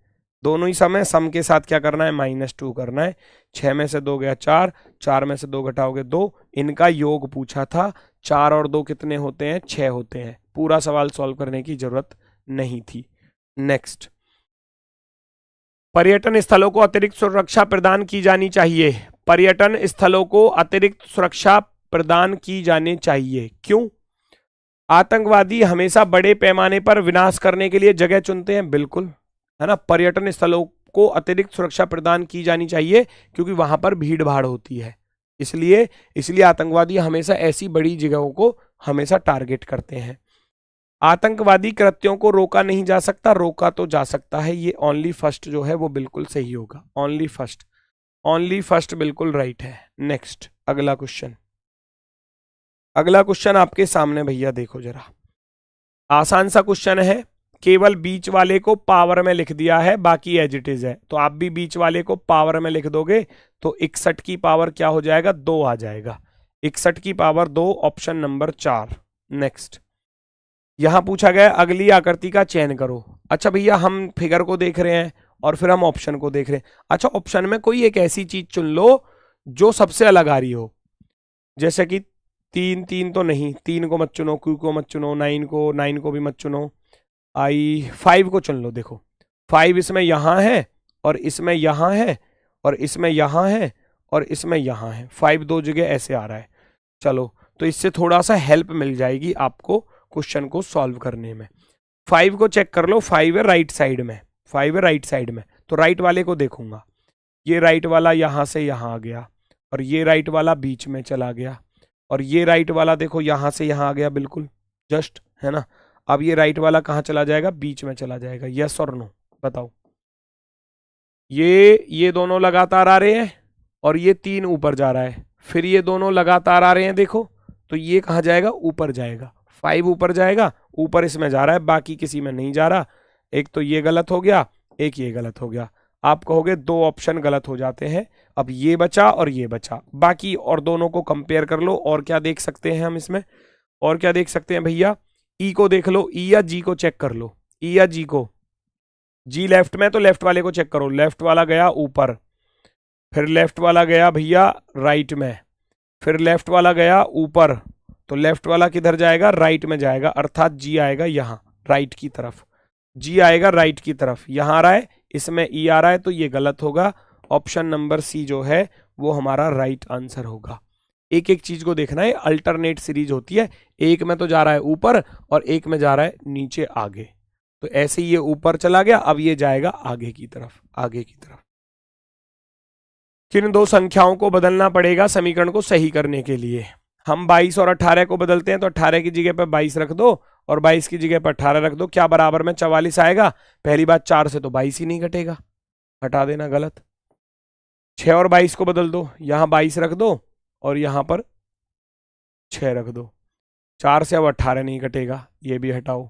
दोनों ही सम है, सम के साथ क्या करना है, -2 करना है। 6 में से 2 गया 4, 4 में से 2 घटाओगे 2, इनका योग पूछा था, 4 और 2 कितने होते हैं, 6 होते हैं। पूरा सवाल सॉल्व करने की जरूरत नहीं थी। नेक्स्ट, पर्यटन स्थलों को अतिरिक्त सुरक्षा प्रदान की जानी चाहिए। पर्यटन स्थलों को अतिरिक्त सुरक्षा प्रदान की जानी चाहिए, क्यों? आतंकवादी हमेशा बड़े पैमाने पर विनाश करने के लिए जगह चुनते हैं, बिल्कुल, है ना। पर्यटन स्थलों को अतिरिक्त सुरक्षा प्रदान की जानी चाहिए क्योंकि वहां पर भीड़ भाड़ होती है, इसलिए आतंकवादी हमेशा ऐसी बड़ी जगहों को हमेशा टारगेट करते हैं। आतंकवादी कृत्यों को रोका नहीं जा सकता, रोका तो जा सकता है। ये ओनली फर्स्ट जो है वो बिल्कुल सही होगा, ओनली फर्स्ट बिल्कुल राइट है। नेक्स्ट, अगला क्वेश्चन आपके सामने भैया देखो जरा, आसान सा क्वेश्चन है, केवल बीच वाले को पावर में लिख दिया है, बाकी एज इट इज है। तो आप भी बीच वाले को पावर में लिख दोगे तो 61 की पावर क्या हो जाएगा, 2 आ जाएगा। 61 की पावर 2, ऑप्शन नंबर 4। नेक्स्ट, यहां पूछा गया अगली आकृति का चयन करो। अच्छा भैया, हम फिगर को देख रहे हैं और फिर हम ऑप्शन को देख रहे हैं। अच्छा, ऑप्शन में कोई एक ऐसी चीज चुन लो जो सबसे अलग आ रही हो, जैसे कि 3 तो नहीं, 3 को मत चुनो, क्यू को मत चुनो, 9 को भी मत चुनो, 5 को चुन लो। देखो 5 इसमें यहां है, और इसमें यहां है, और इसमें यहां है, और इसमें यहां है। 5 2 जगह ऐसे आ रहा है। चलो, तो इससे थोड़ा सा हेल्प मिल जाएगी आपको क्वेश्चन को सॉल्व करने में। 5 को चेक कर लो, 5 है राइट साइड में, 5 है राइट साइड में, तो राइट वाले को देखूंगा। ये राइट वाला यहां से यहां आ गया, और ये राइट वाला बीच में चला गया, और ये राइट वाला देखो यहां से यहां आ गया, बिल्कुल जस्ट, है ना। अब ये राइट वाला कहां चला जाएगा, बीच में चला जाएगा। यस और नो, बताओ। ये दोनों लगातार आ रहे हैं, और ये 3 ऊपर जा रहा है, फिर ये दोनों लगातार आ रहे हैं, देखो, तो ये कहां जाएगा, ऊपर जाएगा। 5 ऊपर जाएगा, ऊपर इसमें जा रहा है, बाकी किसी में नहीं जा रहा। एक तो ये गलत हो गया, एक ये गलत हो गया। आप कहोगे 2 ऑप्शन गलत हो जाते हैं। अब ये बचा और ये बचा, बाकी और दोनों को कंपेयर कर लो। और क्या देख सकते हैं हम इसमें, और क्या देख सकते हैं भैया, ई को देख लो, ई या जी को चेक कर लो, ई या जी को। जी लेफ्ट में, तो लेफ्ट वाले को चेक करो, लेफ्ट वाला गया ऊपर, फिर लेफ्ट वाला गया भैया राइट में, फिर लेफ्ट वाला गया ऊपर, तो लेफ्ट वाला किधर जाएगा, राइट में जाएगा, अर्थात जी आएगा यहाँ राइट की तरफ, जी आएगा राइट की तरफ। यहां आ रहा है, इसमें ई आ रहा है, तो ये गलत होगा। ऑप्शन नंबर सी जो है वो हमारा राइट आंसर होगा। एक एक चीज को देखना है, अल्टरनेट सीरीज होती है, एक में तो जा रहा है ऊपर और एक में जा रहा है नीचे आगे, तो ऐसे ही ये ऊपर चला गया, अब ये जाएगा आगे की तरफ, आगे की तरफ। किन 2 संख्याओं को बदलना पड़ेगा समीकरण को सही करने के लिए? हम 22 और 18 को बदलते हैं, तो 18 की जगह पर 22 रख दो और 22 की जगह पर 18 रख दो, क्या बराबर में 44 आएगा। पहली बात 4 से तो 22 ही नहीं घटेगा, हटा देना, गलत। 6 और 22 को बदल दो, यहां 22 रख दो और यहां पर 6 रख दो, 4 से अब 18 नहीं घटेगा, ये भी हटाओ।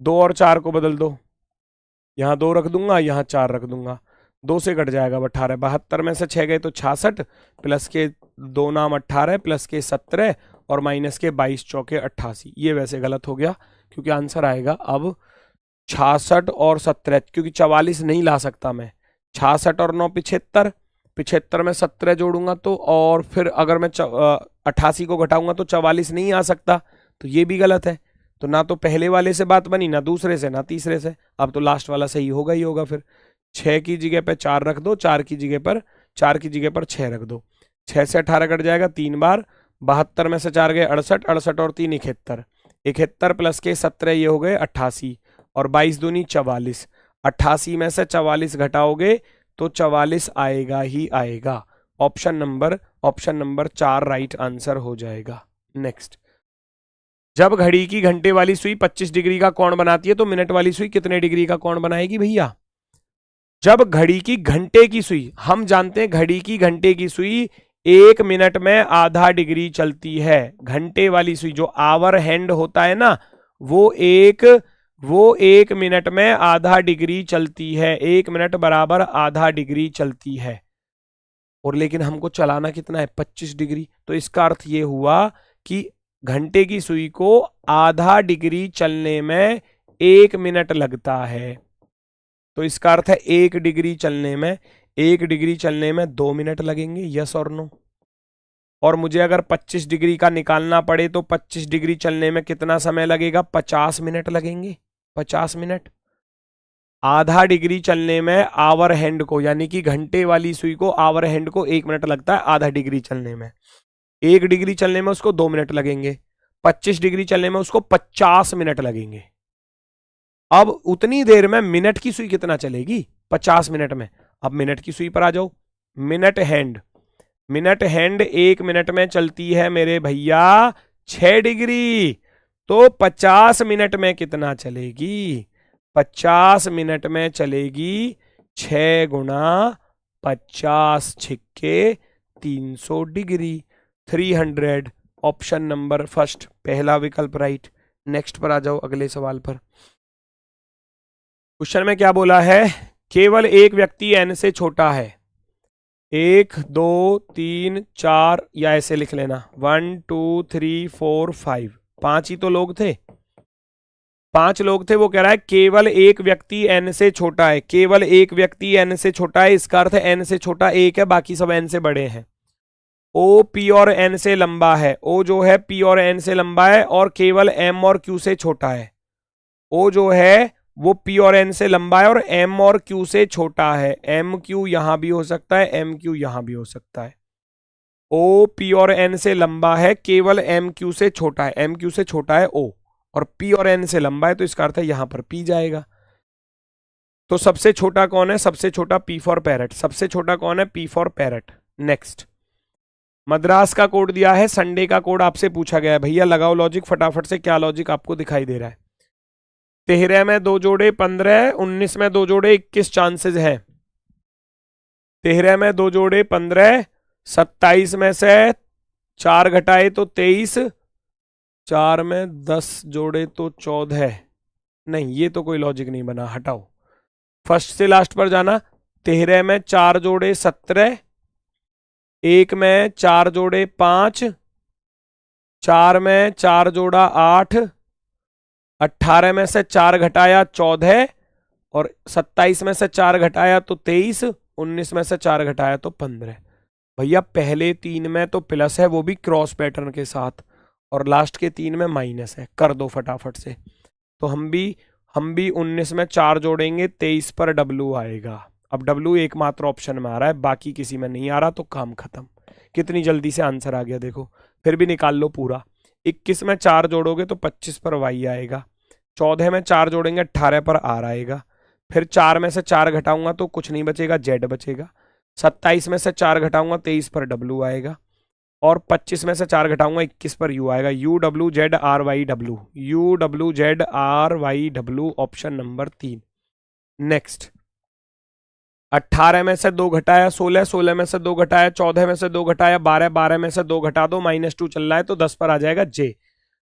2 और 4 को बदल दो, यहां 2 रख दूंगा, यहां 4 रख दूंगा, 2 से कट जाएगा 18, 72 में से 6 गए तो 66, प्लस के 2 नाम 18 प्लस के 17 और माइनस के 22 चौके 88। ये वैसे गलत हो गया क्योंकि आंसर आएगा अब 66 और 17, क्योंकि 44 नहीं ला सकता मैं। 66 और 9 75, 75 में 17 जोड़ूंगा तो, और फिर अगर मैं 88 को घटाऊंगा तो 44 नहीं आ सकता, तो ये भी गलत है। तो ना तो पहले वाले से बात बनी, ना दूसरे से, ना तीसरे से। अब तो लास्ट वाला सही होगा ही होगा। फिर 6 की जगह पर 4 रख दो, 4 की जगह पर 6 रख दो, 6 से 18 कट जाएगा 3 बार, 72 में से 4 गए 68, 68 और 3 71, 71 प्लस के 17 ये हो गए 88 और 22 दूनी 44, 88 में से 44 घटाओगे तो 44 आएगा ही आएगा। ऑप्शन नंबर 4 राइट आंसर हो जाएगा। नेक्स्ट, जब घड़ी की घंटे वाली सुई 25 डिग्री का कोण बनाती है तो मिनट वाली सुई कितने डिग्री का कोण बनाएगी भैया। जब घड़ी की घंटे की सुई, हम जानते हैं घड़ी की घंटे की सुई 1 मिनट में आधा डिग्री चलती है। घंटे वाली सुई जो आवर हैंड होता है ना, वो एक मिनट में आधा डिग्री चलती है। 1 मिनट बराबर आधा डिग्री चलती है। और लेकिन हमको चलाना कितना है, 25 डिग्री। तो इसका अर्थ ये हुआ कि घंटे की सुई को आधा डिग्री चलने में 1 मिनट लगता है। तो इसका अर्थ है 1 डिग्री चलने में 2 मिनट लगेंगे। यस और नो। और मुझे अगर 25 डिग्री का निकालना पड़े तो 25 डिग्री चलने में कितना समय लगेगा, 50 मिनट लगेंगे। 50 मिनट। आधा डिग्री चलने में आवर हैंड को, यानी कि घंटे वाली सुई को, आवर हैंड को 1 मिनट लगता है आधा डिग्री चलने में। 1 डिग्री चलने में उसको 2 मिनट लगेंगे। 25 डिग्री चलने में उसको 50 मिनट लगेंगे। अब उतनी देर में मिनट की सुई कितना चलेगी, 50 मिनट में। अब मिनट की सुई पर आ जाओ। मिनट हैंड 1 मिनट में चलती है मेरे भैया 6 डिग्री। तो 50 मिनट में कितना चलेगी, 50 मिनट में चलेगी 6 गुणा 50 छिक्के 300 डिग्री, 300। ऑप्शन नंबर फर्स्ट, पहला विकल्प राइट। नेक्स्ट पर आ जाओ, अगले सवाल पर। क्वेश्चन में क्या बोला है, केवल एक व्यक्ति n से छोटा है। 1 2 3 4, या ऐसे लिख लेना 1 2 3 4 5, 5 ही तो लोग थे, 5 लोग थे। वो कह रहा है केवल एक व्यक्ति n से छोटा है। केवल एक व्यक्ति n से छोटा है, इसका अर्थ है n से छोटा एक है, बाकी सब n से बड़े हैं। O P और n से लंबा है। O जो है P और n से लंबा है और केवल M और Q से छोटा है। O जो है वो P और N से लंबा है और M और Q से छोटा है। M Q यहां भी हो सकता है, M Q यहां भी हो सकता है। O P और N से लंबा है, केवल M Q से छोटा है। M Q से छोटा है O, और P और N से लंबा है, तो इसका अर्थ है यहां पर P जाएगा। तो सबसे छोटा कौन है, सबसे छोटा P फॉर पैरट। सबसे छोटा कौन है, P for parrot. Next, Madras का कोड दिया है, संडे का कोड आपसे पूछा गया है। भैया लगाओ लॉजिक फटाफट से, क्या लॉजिक आपको दिखाई दे रहा है। 13 में 2 जोड़े 15, 19 में 2 जोड़े 21 चांसेस है। 13 में 2 जोड़े 15, 27 में से 4 घटाए तो 23, 4 में 10 जोड़े तो 14। नहीं, ये तो कोई लॉजिक नहीं बना, हटाओ। फर्स्ट से लास्ट पर जाना। 13 में 4 जोड़े 17, 1 में 4 जोड़े 5, 4 में 4 जोड़ा 8, 18 में से 4 घटाया 14, और 27 में से 4 घटाया तो 23, 19 में से 4 घटाया तो 15। भैया पहले 3 में तो प्लस है, वो भी क्रॉस पैटर्न के साथ, और लास्ट के 3 में माइनस है। कर दो फटाफट से। तो हम भी 19 में 4 जोड़ेंगे, 23 पर W आएगा। अब W एकमात्र ऑप्शन में आ रहा है, बाकी किसी में नहीं आ रहा, तो काम खत्म। कितनी जल्दी से आंसर आ गया देखो। फिर भी निकाल लो पूरा। 21 में 4 जोड़ोगे तो 25 पर Y आएगा। 14 में 4 जोड़ेंगे 18 पर R आएगा। फिर 4 में से 4 घटाऊंगा तो कुछ नहीं बचेगा, Z बचेगा। 27 में से 4 घटाऊंगा 23 पर W आएगा। और 25 में से 4 घटाऊंगा 21 पर यू आएगा। UWZRYW, UWZRYW, option number 3। Next, 18 में से 2 घटाया 16, 16 में से 2 घटाया 14 में से 2 घटाया 12, 12 में से 2 घटा दो, -2 चल रहा है तो 10 पर आ जाएगा जे।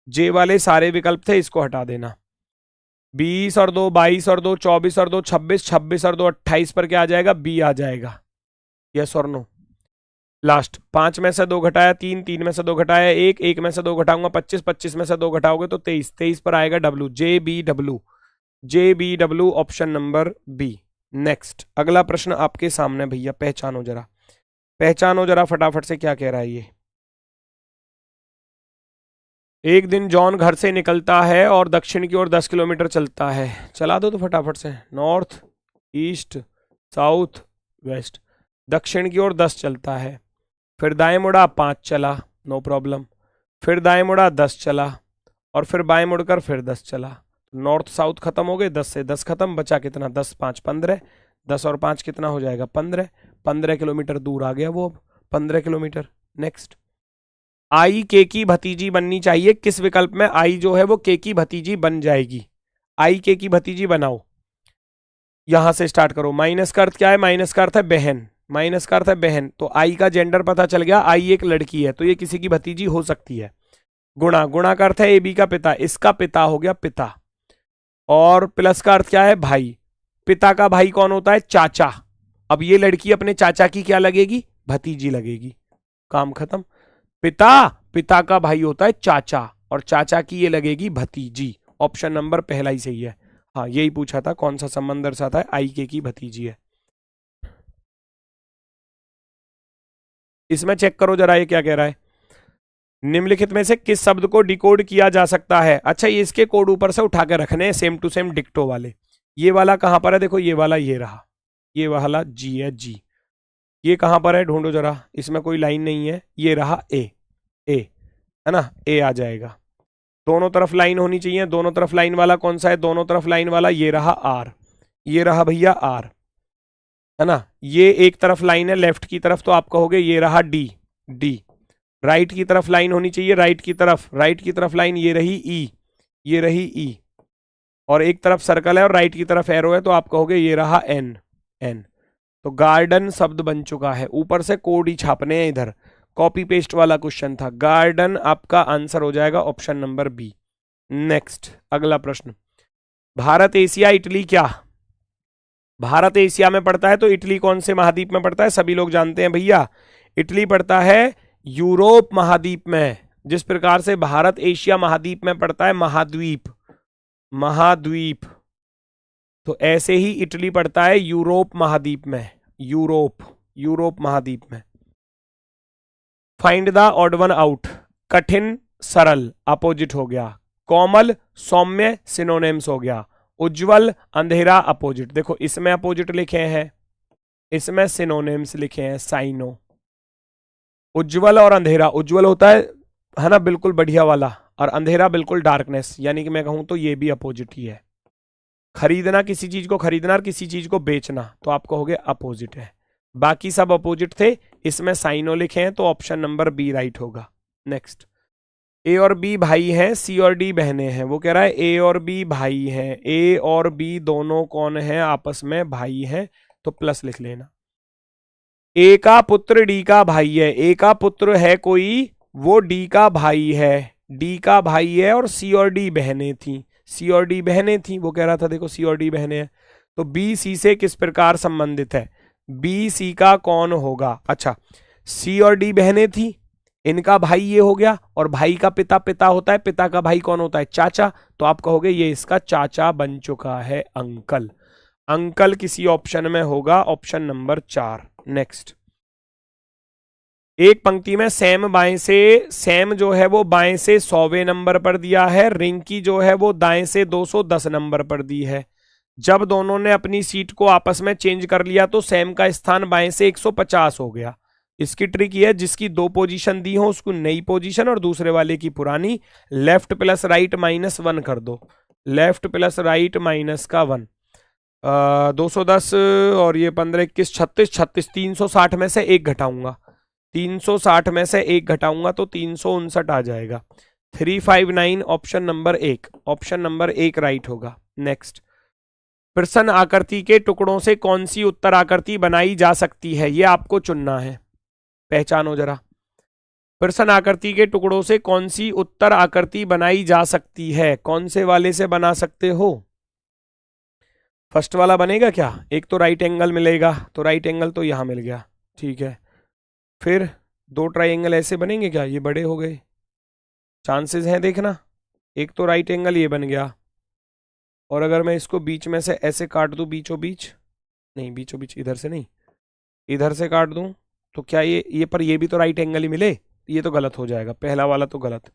जे वाले सारे विकल्प थे, इसको हटा देना। 20 और 2 22 और 2 24 और 2 26, 26 और 2 28 पर क्या आ जाएगा? बी आ जाएगा। यस और नो? लास्ट, 5 में से 2 घटाया 3, 3 में से 2 घटाया 1, 1 में से 2 घटाऊंगा 25, 25 में से 2 घटाओगे तो 23, 23 पर आएगा W. JBW, JBW, option number B. Next, अगला प्रश्न आपके सामने भैया, पहचानो जरा, पहचानो जरा फटाफट से क्या कह रहा है ये। एक दिन जॉन घर से निकलता है और दक्षिण की ओर 10 किलोमीटर चलता है। चला दो तो फटाफट से। North, east, south, west. दक्षिण की ओर 10 चलता है, फिर दाएं मुड़ा 5 चला, नो प्रॉब्लम, फिर दाएं मुड़ा 10 चला, और फिर बाएं मुड़कर फिर 10 चला। नॉर्थ साउथ खत्म हो गए, 10 से 10 खत्म, बचा कितना? 10 5 15, 10 और 5 कितना हो जाएगा? 15, 15 किलोमीटर दूर आ गया वो, 15 किलोमीटर। नेक्स्ट, आई के की भतीजी बननी चाहिए, किस विकल्प में आई जो है वो के की भतीजी बन जाएगी? आई के की भतीजी बनाओ, यहां से स्टार्ट करो। माइनस का अर्थ क्या है? माइनस का अर्थ है बहन, माइनस का अर्थ है बहन, तो आई का जेंडर पता चल गया, आई एक लड़की है तो ये किसी की भतीजी हो सकती है। गुणा, गुणा का अर्थ है ए बी का पिता, इसका पिता हो गया पिता, और प्लस का अर्थ क्या है? भाई। पिता का भाई कौन होता है? चाचा। अब ये लड़की अपने चाचा की क्या लगेगी? भतीजी लगेगी। काम खत्म। पिता, पिता का भाई होता है चाचा, और चाचा की ये लगेगी भतीजी। ऑप्शन नंबर पहला ही सही है। हाँ, यही पूछा था, कौन सा संबंध दर्शाता है? आई के की भतीजी है। इसमें चेक करो जरा, ये क्या कह रहा है। निम्नलिखित में से किस शब्द को डिकोड किया जा सकता है? अच्छा, ये इसके कोड ऊपर से उठा के रखने हैं, सेम टू सेम डिक्टो वाले। ये वाला कहां पर है? देखो ये वाला, ये रहा, ये वाला जी है, जी। ये कहां पर है? ढूंढो जरा, इसमें कोई लाइन नहीं है। ये रहा ए, ए है ना, ए आ जाएगा। दोनों तरफ लाइन होनी चाहिए, दोनों तरफ लाइन वाला कौन सा है? दोनों तरफ लाइन वाला ये रहा आर, ये रहा भैया आर, है ना। ये एक तरफ लाइन है लेफ्ट की तरफ, तो आप कहोगे ये रहा डी, डी। राइट की तरफ लाइन होनी चाहिए, राइट की तरफ, राइट की तरफ लाइन ये रही ई, ये रही ई, और एक तरफ सर्कल है और राइट की तरफ एरो है, तो आप कहोगे ये रहा एन, एन। तो गार्डन शब्द बन चुका है। ऊपर से कोड ही छापने हैं, इधर कॉपी पेस्ट वाला क्वेश्चन था। गार्डन आपका आंसर हो जाएगा ऑप्शन नंबर बी। नेक्स्ट, अगला प्रश्न, भारत, एशिया, इटली क्या? भारत एशिया में पड़ता है तो इटली कौन से महाद्वीप में पड़ता है? सभी लोग जानते हैं भैया, इटली पड़ता है यूरोप महाद्वीप में। जिस प्रकार से भारत एशिया महाद्वीप में पड़ता है महाद्वीप, महाद्वीप, तो ऐसे ही इटली पड़ता है यूरोप महाद्वीप में, यूरोप, यूरोप महाद्वीप में। Find the odd one out, कठिन सरल अपोजिट हो गया, कोमल सौम्य सिनोनिम्स हो गया, उज्जवल अंधेरा अपोजिट। देखो इसमें अपोजिट लिखे हैं, इसमें सिनोनिम्स लिखे हैं, साइनो। उज्जवल और अंधेरा, उज्जवल होता है ना बिल्कुल बढ़िया वाला, और अंधेरा बिल्कुल डार्कनेस, यानी कि मैं कहूं तो ये भी अपोजिट ही है। खरीदना, किसी चीज को खरीदना और किसी चीज को बेचना, तो आप कहोगे अपोजिट है। बाकी सब अपोजिट थे, इसमें साइनो लिखे हैं, तो ऑप्शन नंबर बी राइट होगा। नेक्स्ट, ए और बी भाई हैं, सी और डी बहनें हैं। वो कह रहा है ए और बी भाई हैं, ए और बी दोनों कौन है? आपस में भाई हैं, तो प्लस लिख लेना। ए का पुत्र डी का भाई है, ए का पुत्र है कोई, वो डी का भाई है, डी का भाई है, और सी और डी बहनें थी, सी और डी बहनें थी। वो कह रहा था देखो सी और डी बहनें हैं, तो बी सी से किस प्रकार संबंधित है? बी सी का कौन होगा? अच्छा, सी और डी बहनें थी, इनका भाई ये हो गया, और भाई का पिता पिता होता है, पिता का भाई कौन होता है? चाचा, तो आप कहोगे ये इसका चाचा बन चुका है, अंकल। अंकल किसी ऑप्शन में होगा, ऑप्शन नंबर 4। नेक्स्ट, एक पंक्ति में सैम बाएं से, सैम जो है वो बाएं से 100वें नंबर पर दिया है, रिंकी जो है वो दाएं से 210 नंबर पर दी है। जब दोनों ने अपनी सीट को आपस में चेंज कर लिया तो सैम का स्थान बाएं से 150 हो गया। इसकी ट्रिक ये है, जिसकी 2 पोजीशन दी हो उसको नई पोजीशन और दूसरे वाले की पुरानी, लेफ्ट प्लस राइट -1 कर दो, लेफ्ट प्लस राइट माइनस का 1, 210 और ये 15 21 36 36, 360 में से 1 घटाऊंगा, 360 में से 1 घटाऊंगा तो 359 आ जाएगा। 359 option number 1, option number 1 right होगा। नेक्स्ट, प्रश्न आकृति के टुकड़ों से कौन सी उत्तर आकृति बनाई जा सकती है, ये आपको चुनना है। पहचानो जरा, प्रश्न आकृति के टुकड़ों से कौन सी उत्तर आकृति बनाई जा सकती है, कौन से वाले से बना सकते हो? फर्स्ट वाला बनेगा क्या? एक तो राइट एंगल मिलेगा, तो राइट एंगल तो यहां मिल गया, ठीक है। फिर 2 ट्राइंगल ऐसे बनेंगे क्या? ये बड़े हो गए, चांसेस हैं देखना। एक तो राइट एंगल ये बन गया, और अगर मैं इसको बीच में से ऐसे काट दूं, बीचों बीच नहीं, बीचों बीच इधर से नहीं, इधर से काट दूं, तो क्या ये पर ये भी तो राइट एंगल ही मिले? ये तो गलत हो जाएगा, पहला वाला तो गलत।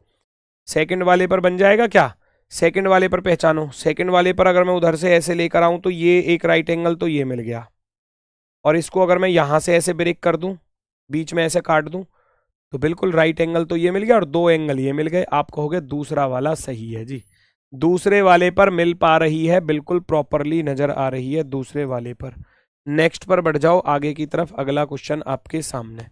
सेकंड वाले पर बन जाएगा क्या? सेकंड वाले पर पहचानो, सेकंड वाले पर अगर मैं उधर से ऐसे लेकर आऊं तो ये एक राइट एंगल तो ये मिल गया, और इसको अगर मैं यहां से ऐसे ब्रेक कर दूं, बीच में ऐसे काट दूं, तो बिल्कुल राइट एंगल तो ये मिल गया और 2 एंगल ये मिल गए। आप कहोगे दूसरा वाला सही है जी, दूसरे वाले पर मिल पा रही है, बिल्कुल प्रॉपरली नजर आ रही है दूसरे वाले पर। नेक्स्ट पर बढ़ जाओ आगे की तरफ, अगला क्वेश्चन आपके सामने।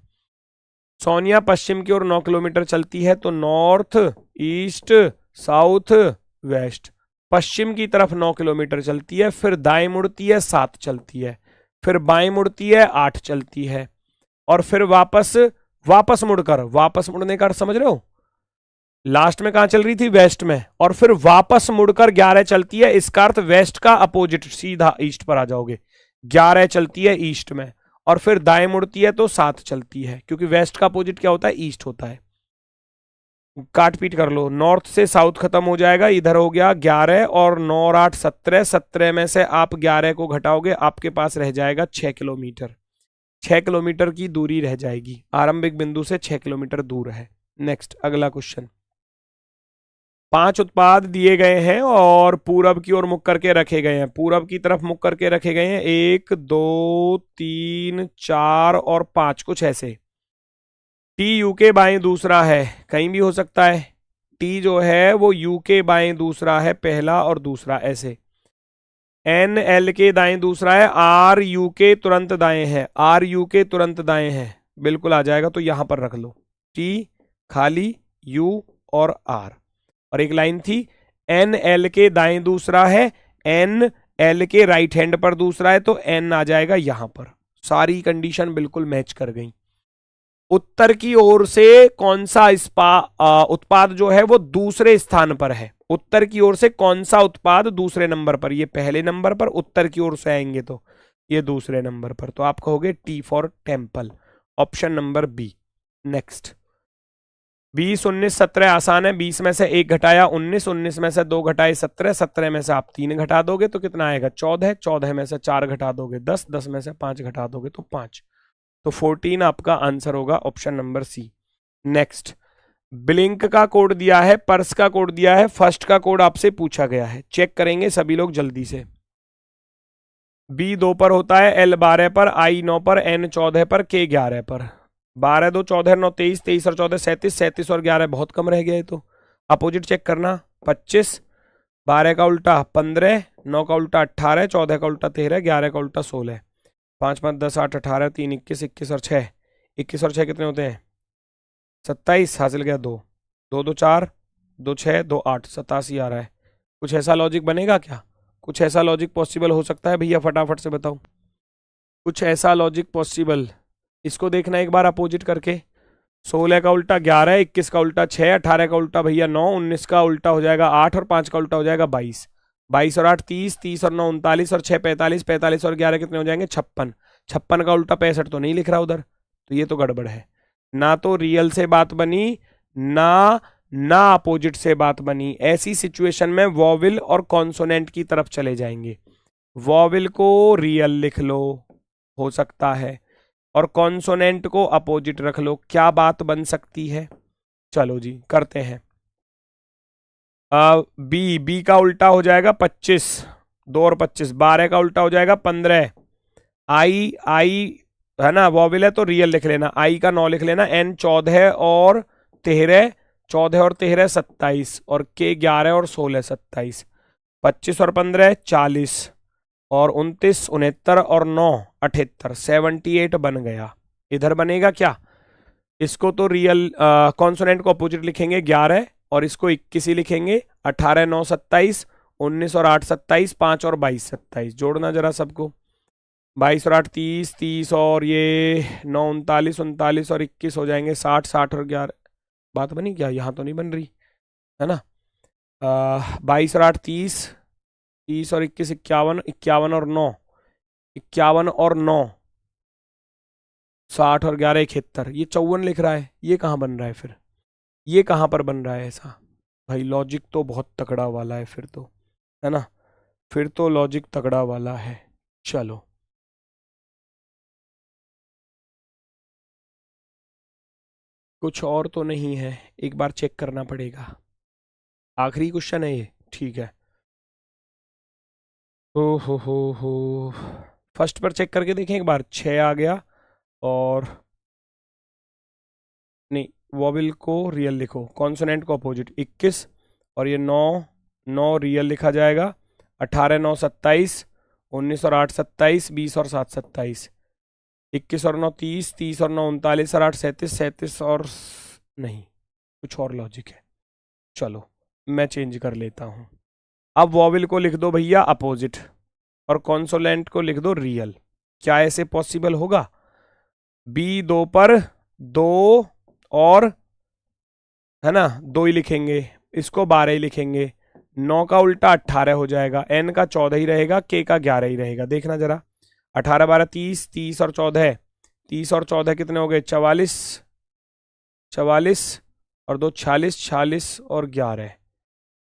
सोनिया पश्चिम की ओर 9 किलोमीटर चलती है, तो नॉर्थ, ईस्ट, साउथ, वेस्ट। पश्चिम की तरफ 9 किलोमीटर चलती है, फिर दाएं मुड़ती है 7 चलती है, फिर बाएं मुड़ती है 8 चलती है, और फिर वापस मुड़कर, वापस मुड़ने का समझ रहे हो, लास्ट में कहां चल रही थी? वेस्ट में, और फिर वापस मुड़कर 11 चलती है। इसका अर्थ वेस्ट का अपोजिट, सीधा ईस्ट पर आ जाओगे। 11 चलती है ईस्ट में, और फिर दाएं मुड़ती है तो 7 चलती है, क्योंकि वेस्ट का अपोजिट क्या होता है? ईस्ट होता है। काट पीट कर लो, नॉर्थ से साउथ खत्म हो जाएगा, इधर हो गया 11 और 9 और 8 17, 17 में से आप 11 को घटाओगे, आपके पास रह जाएगा 6 किलोमीटर। 6 किलोमीटर की दूरी रह जाएगी, आरंभिक बिंदु से 6 किलोमीटर दूर है। नेक्स्ट, अगला क्वेश्चन। 5 उत्पाद दिए गए हैं और पूरब की ओर मुख करके रखे गए हैं, पूरब की तरफ मुख करके रखे गए हैं, 1 2 3 4 और 5, कुछ ऐसे। टी यू के बाएं दूसरा है, कहीं भी हो सकता है। टी जो है वो यू के बाएं दूसरा है, पहला और दूसरा ऐसे। एन एल के दाएं दूसरा है, आर यू के तुरंत दाएं है, आर यू के तुरंत दाएं है, बिल्कुल आ जाएगा, तो यहां पर रख लो टी खाली, यू और आर। और एक लाइन थी, एन एल के दाएं दूसरा है, एन एल के राइट हैंड पर दूसरा है, तो एन आ जाएगा यहां पर। सारी कंडीशन बिल्कुल मैच कर गई। उत्तर की ओर से कौन सा उत्पाद जो है वो दूसरे स्थान पर है, उत्तर की ओर से कौन सा उत्पाद दूसरे नंबर पर? ये पहले नंबर पर, उत्तर की ओर से आएंगे तो ये दूसरे नंबर पर, तो आप कहोगे T for temple, option number B. Next, 20 19 17 आसान है, 20 में से 1 घटाया 19, 19 में से 2 घटाए 17, 17 में से आप 3 घटा दोगे तो कितना आएगा? 14, 14 में से 4 घटा दोगे 10, 10 में से 5 घटा दोगे तो 5, तो 14 आपका आंसर होगा, option number C. Next, blink का कोड दिया है, पर्स का कोड दिया है, फर्स्ट का कोड आपसे पूछा गया है, चेक करेंगे सभी लोग जल्दी से। बी 2 पर होता है, एल 12 पर, आई 9 पर, एन 14 पर, के 11 पर। 12 2 14 9 23, 23 और 14 37, 37 और 11 बहुत कम रह गए, तो अपोजिट चेक करना। 25, 12 का उल्टा 15, 9 का उल्टा 18, 14 का उल्टा 13, 11 का उल्टा 16, 5 5 10 8 18, 3 21, 21 और 6, 21 और 6 कितने होते हैं? 27, हासिल गया 2, 2 2 4, 2 6, 2 8, 87 आ रहा है। कुछ ऐसा लॉजिक बनेगा क्या? कुछ ऐसा लॉजिक पॉसिबल हो सकता है भैया? फटाफट से बताओ, कुछ ऐसा लॉजिक पॉसिबल? इसको देखना एक बार अपोजिट करके। 16 का उल्टा 11, 21 का उल्टा 6, 18 का उल्टा भैया 9, 19 का उल्टा हो जाएगा 8 और 5 का उल्टा हो जाएगा 22, 22 और 8 30, 30 और 9 39 और 6 45, 45 और 11 कितने हो जाएंगे? 56, 56 का उल्टा 65 तो नहीं लिख रहा उधर, तो ये तो गड़बड़ है। ना तो रियल से बात बनी, ना अपोजिट से बात बनी। ऐसी सिचुएशन में वॉविल और कॉन्सोनेंट की तरफ चले जाएंगे। वॉविल को रियल लिख लो, हो सकता है, और कॉन्सोनेंट को अपोजिट रख लो। क्या बात बन सकती है? चलो जी करते हैं। बी का उल्टा हो जाएगा 25, 2 और 25, 12 का उल्टा हो जाएगा 15। आई है ना, वॉविल है तो रियल लिख लेना, आई का 9 लिख लेना। एन 14 और 13, 14 और 13 27, और के 11 और 16 27, 25 और 15 40, और 29 69 और 9 78, 78 बन गया। इधर बनेगा क्या? इसको तो रियल कॉन्सोनेंट को अपोजिट लिखेंगे 11 और इसको 21 ही लिखेंगे। 18 9 27, 19 और 8 27, 5 और 22 27। जोड़ना जरा सबको। 22 और 8 30, 30 और ये 9 39, 39 और 21 हो जाएंगे 60, 60 और 11। बात बनी क्या? यहाँ तो नहीं बन रही है ना। 22 और 8 30, 30 और 21 51, 51 और 9, 51 और 9 60 और 11 71। ये 54 लिख रहा है, ये कहाँ बन रहा है फिर? ये कहाँ पर बन रहा है ऐसा? भाई लॉजिक तो बहुत तगड़ा वाला है फिर तो, है ना। फिर तो लॉजिक तगड़ा वाला है। चलो कुछ और तो नहीं है, एक बार चेक करना पड़ेगा। आखिरी क्वेश्चन है ये, ठीक है। ओ हो फर्स्ट पर चेक करके देखें एक बार। 6 आ गया और नहीं, वॉविल को रियल लिखो, कॉन्सोनेंट को अपोजिट 21 और ये 9, 9 रियल लिखा जाएगा। 18 9 27, 19 और 8 27, 20 और 7 27, 21 और 9 30, 30 और 9 39 और 8 37, 37 और नहीं, कुछ और लॉजिक है। चलो मैं चेंज कर लेता हूं। अब वॉविल को लिख दो भैया अपोजिट और कॉन्सोनेंट को लिख दो रियल। क्या ऐसे पॉसिबल होगा? बी 2 पर 2 और, है ना, 2 ही लिखेंगे, इसको 12 ही लिखेंगे। 9 का उल्टा 18 हो जाएगा, एन का 14 ही रहेगा, के का 11 ही रहेगा। देखना जरा। 18 12 30, 30 और 14, 30 और 14 कितने हो गए? 44, 44 और 2 46, 46 और 11।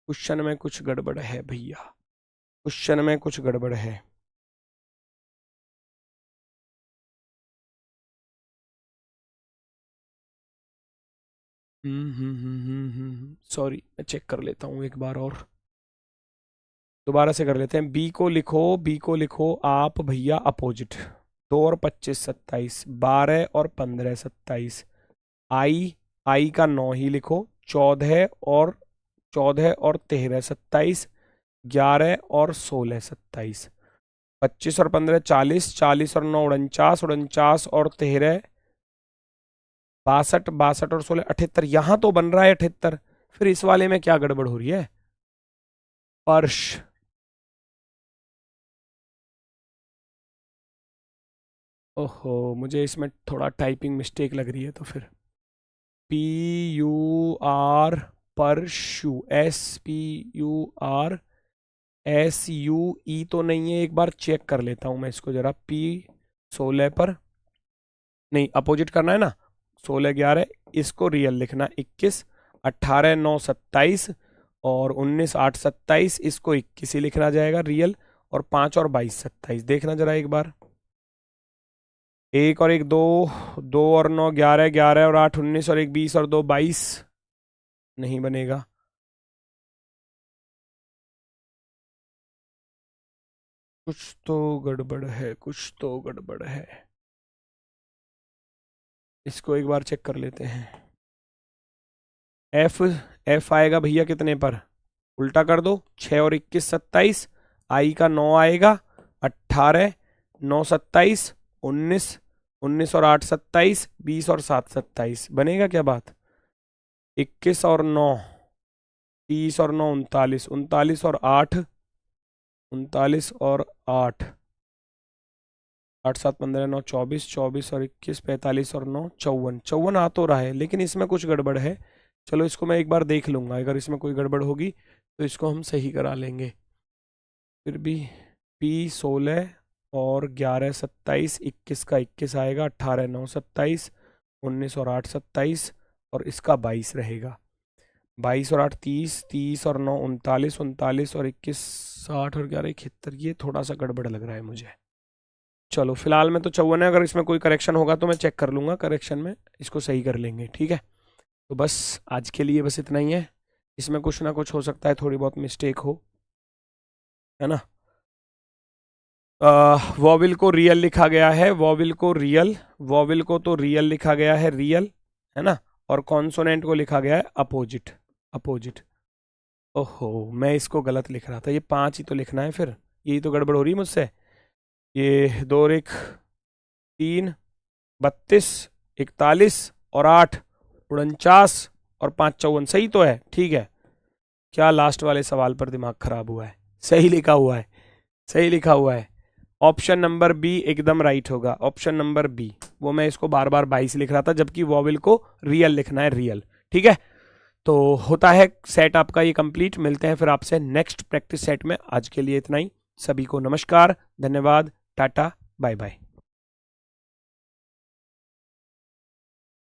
क्वेश्चन में कुछ गड़बड़ है भैया, क्वेश्चन में कुछ गड़बड़ है। सॉरी, मैं चेक कर लेता हूँ एक बार और, दोबारा से कर लेते हैं। बी को लिखो, बी को लिखो आप भैया अपोजिट। 2 और 25 27, 12 और 15 27। आई, आई का 9 ही लिखो। 14 और 14 और 13 27, 11 और 16 27। 25 और 15 40, 40 और 9 49, 49 और 13 62, 62 और 16 78। यहां तो बन रहा है 78, फिर इस वाले में क्या गड़बड़ हो रही है? पर्श, ओहो, मुझे इसमें थोड़ा टाइपिंग मिस्टेक लग रही है। तो फिर पी यू आर, परशु, SPURSUE तो नहीं है। एक बार चेक कर लेता हूं मैं इसको जरा। P 16 पर नहीं, अपोजिट करना है ना। 16 11, इसको रियल लिखना 21, 18 9 27 और 19 8 27, इसको 21 ही लिखना जाएगा रियल, और 5 और 22 27। देखना जरा एक बार। 1 और 1 2, 2 और 9 11, 11 और 8 19 और 1 20 और 2 22। नहीं बनेगा। कुछ तो गड़बड़ है, कुछ तो गड़बड़ है। इसको एक बार चेक कर लेते हैं। एफ, एफ आएगा भैया कितने पर? उल्टा कर दो। 6 और 21 27। आई का 9 आएगा। 18 9 27, 19, 19 और 8 27, 20 और 7 27। बनेगा क्या बात? 21 और 9 30 और 9 39, 39 और 8 39 और 8, 8 7 15 9 24, 24 और 21 45 और 9 54, 54 आ तो रहा है, लेकिन इसमें कुछ गड़बड़ है। चलो इसको मैं एक बार देख लूंगा, अगर इसमें कोई गड़बड़ होगी तो इसको हम सही करा लेंगे। फिर भी P 16 और 11 27, 21 का 21 आएगा, 18 9 27, 19 और 8 27 और इसका 22 रहेगा। 22 और 8 30, 30 और 9 39, 39 और 21 60 और 11 71। ये थोड़ा सा गड़बड़ लग रहा है मुझे। चलो फिलहाल में तो 54 है, अगर इसमें कोई करेक्शन होगा तो मैं चेक कर लूंगा, करेक्शन में इसको सही कर लेंगे, ठीक है। तो बस आज के लिए बस इतना ही है। इसमें कुछ ना कुछ हो सकता है, थोड़ी बहुत मिस्टेक हो, है ना। वॉविल को रियल लिखा गया है, वॉविल को रियल, वॉविल को तो रियल लिखा गया है, रियल, है ना। और कॉन्सोनेंट को लिखा गया है अपोजिट, अपोजिट। ओहो, मैं इसको गलत लिख रहा था, ये 5 ही तो लिखना है, फिर यही तो गड़बड़ हो रही है मुझसे। ये 2 और 1 3, 32 41 और 8 49 और 5 54, सही तो है, ठीक है। क्या लास्ट वाले सवाल पर दिमाग खराब हुआ है? सही लिखा हुआ है, सही लिखा हुआ है। ऑप्शन नंबर बी एकदम राइट होगा, ऑप्शन नंबर बी। वो मैं इसको बार बार 22 लिख रहा था, जबकि वॉवेल को रियल लिखना है, रियल, ठीक है। तो होता है सेट आपका ये कंप्लीट। मिलते हैं फिर आपसे नेक्स्ट प्रैक्टिस सेट में। आज के लिए इतना ही। सभी को नमस्कार, धन्यवाद, टाटा, बाय बाय।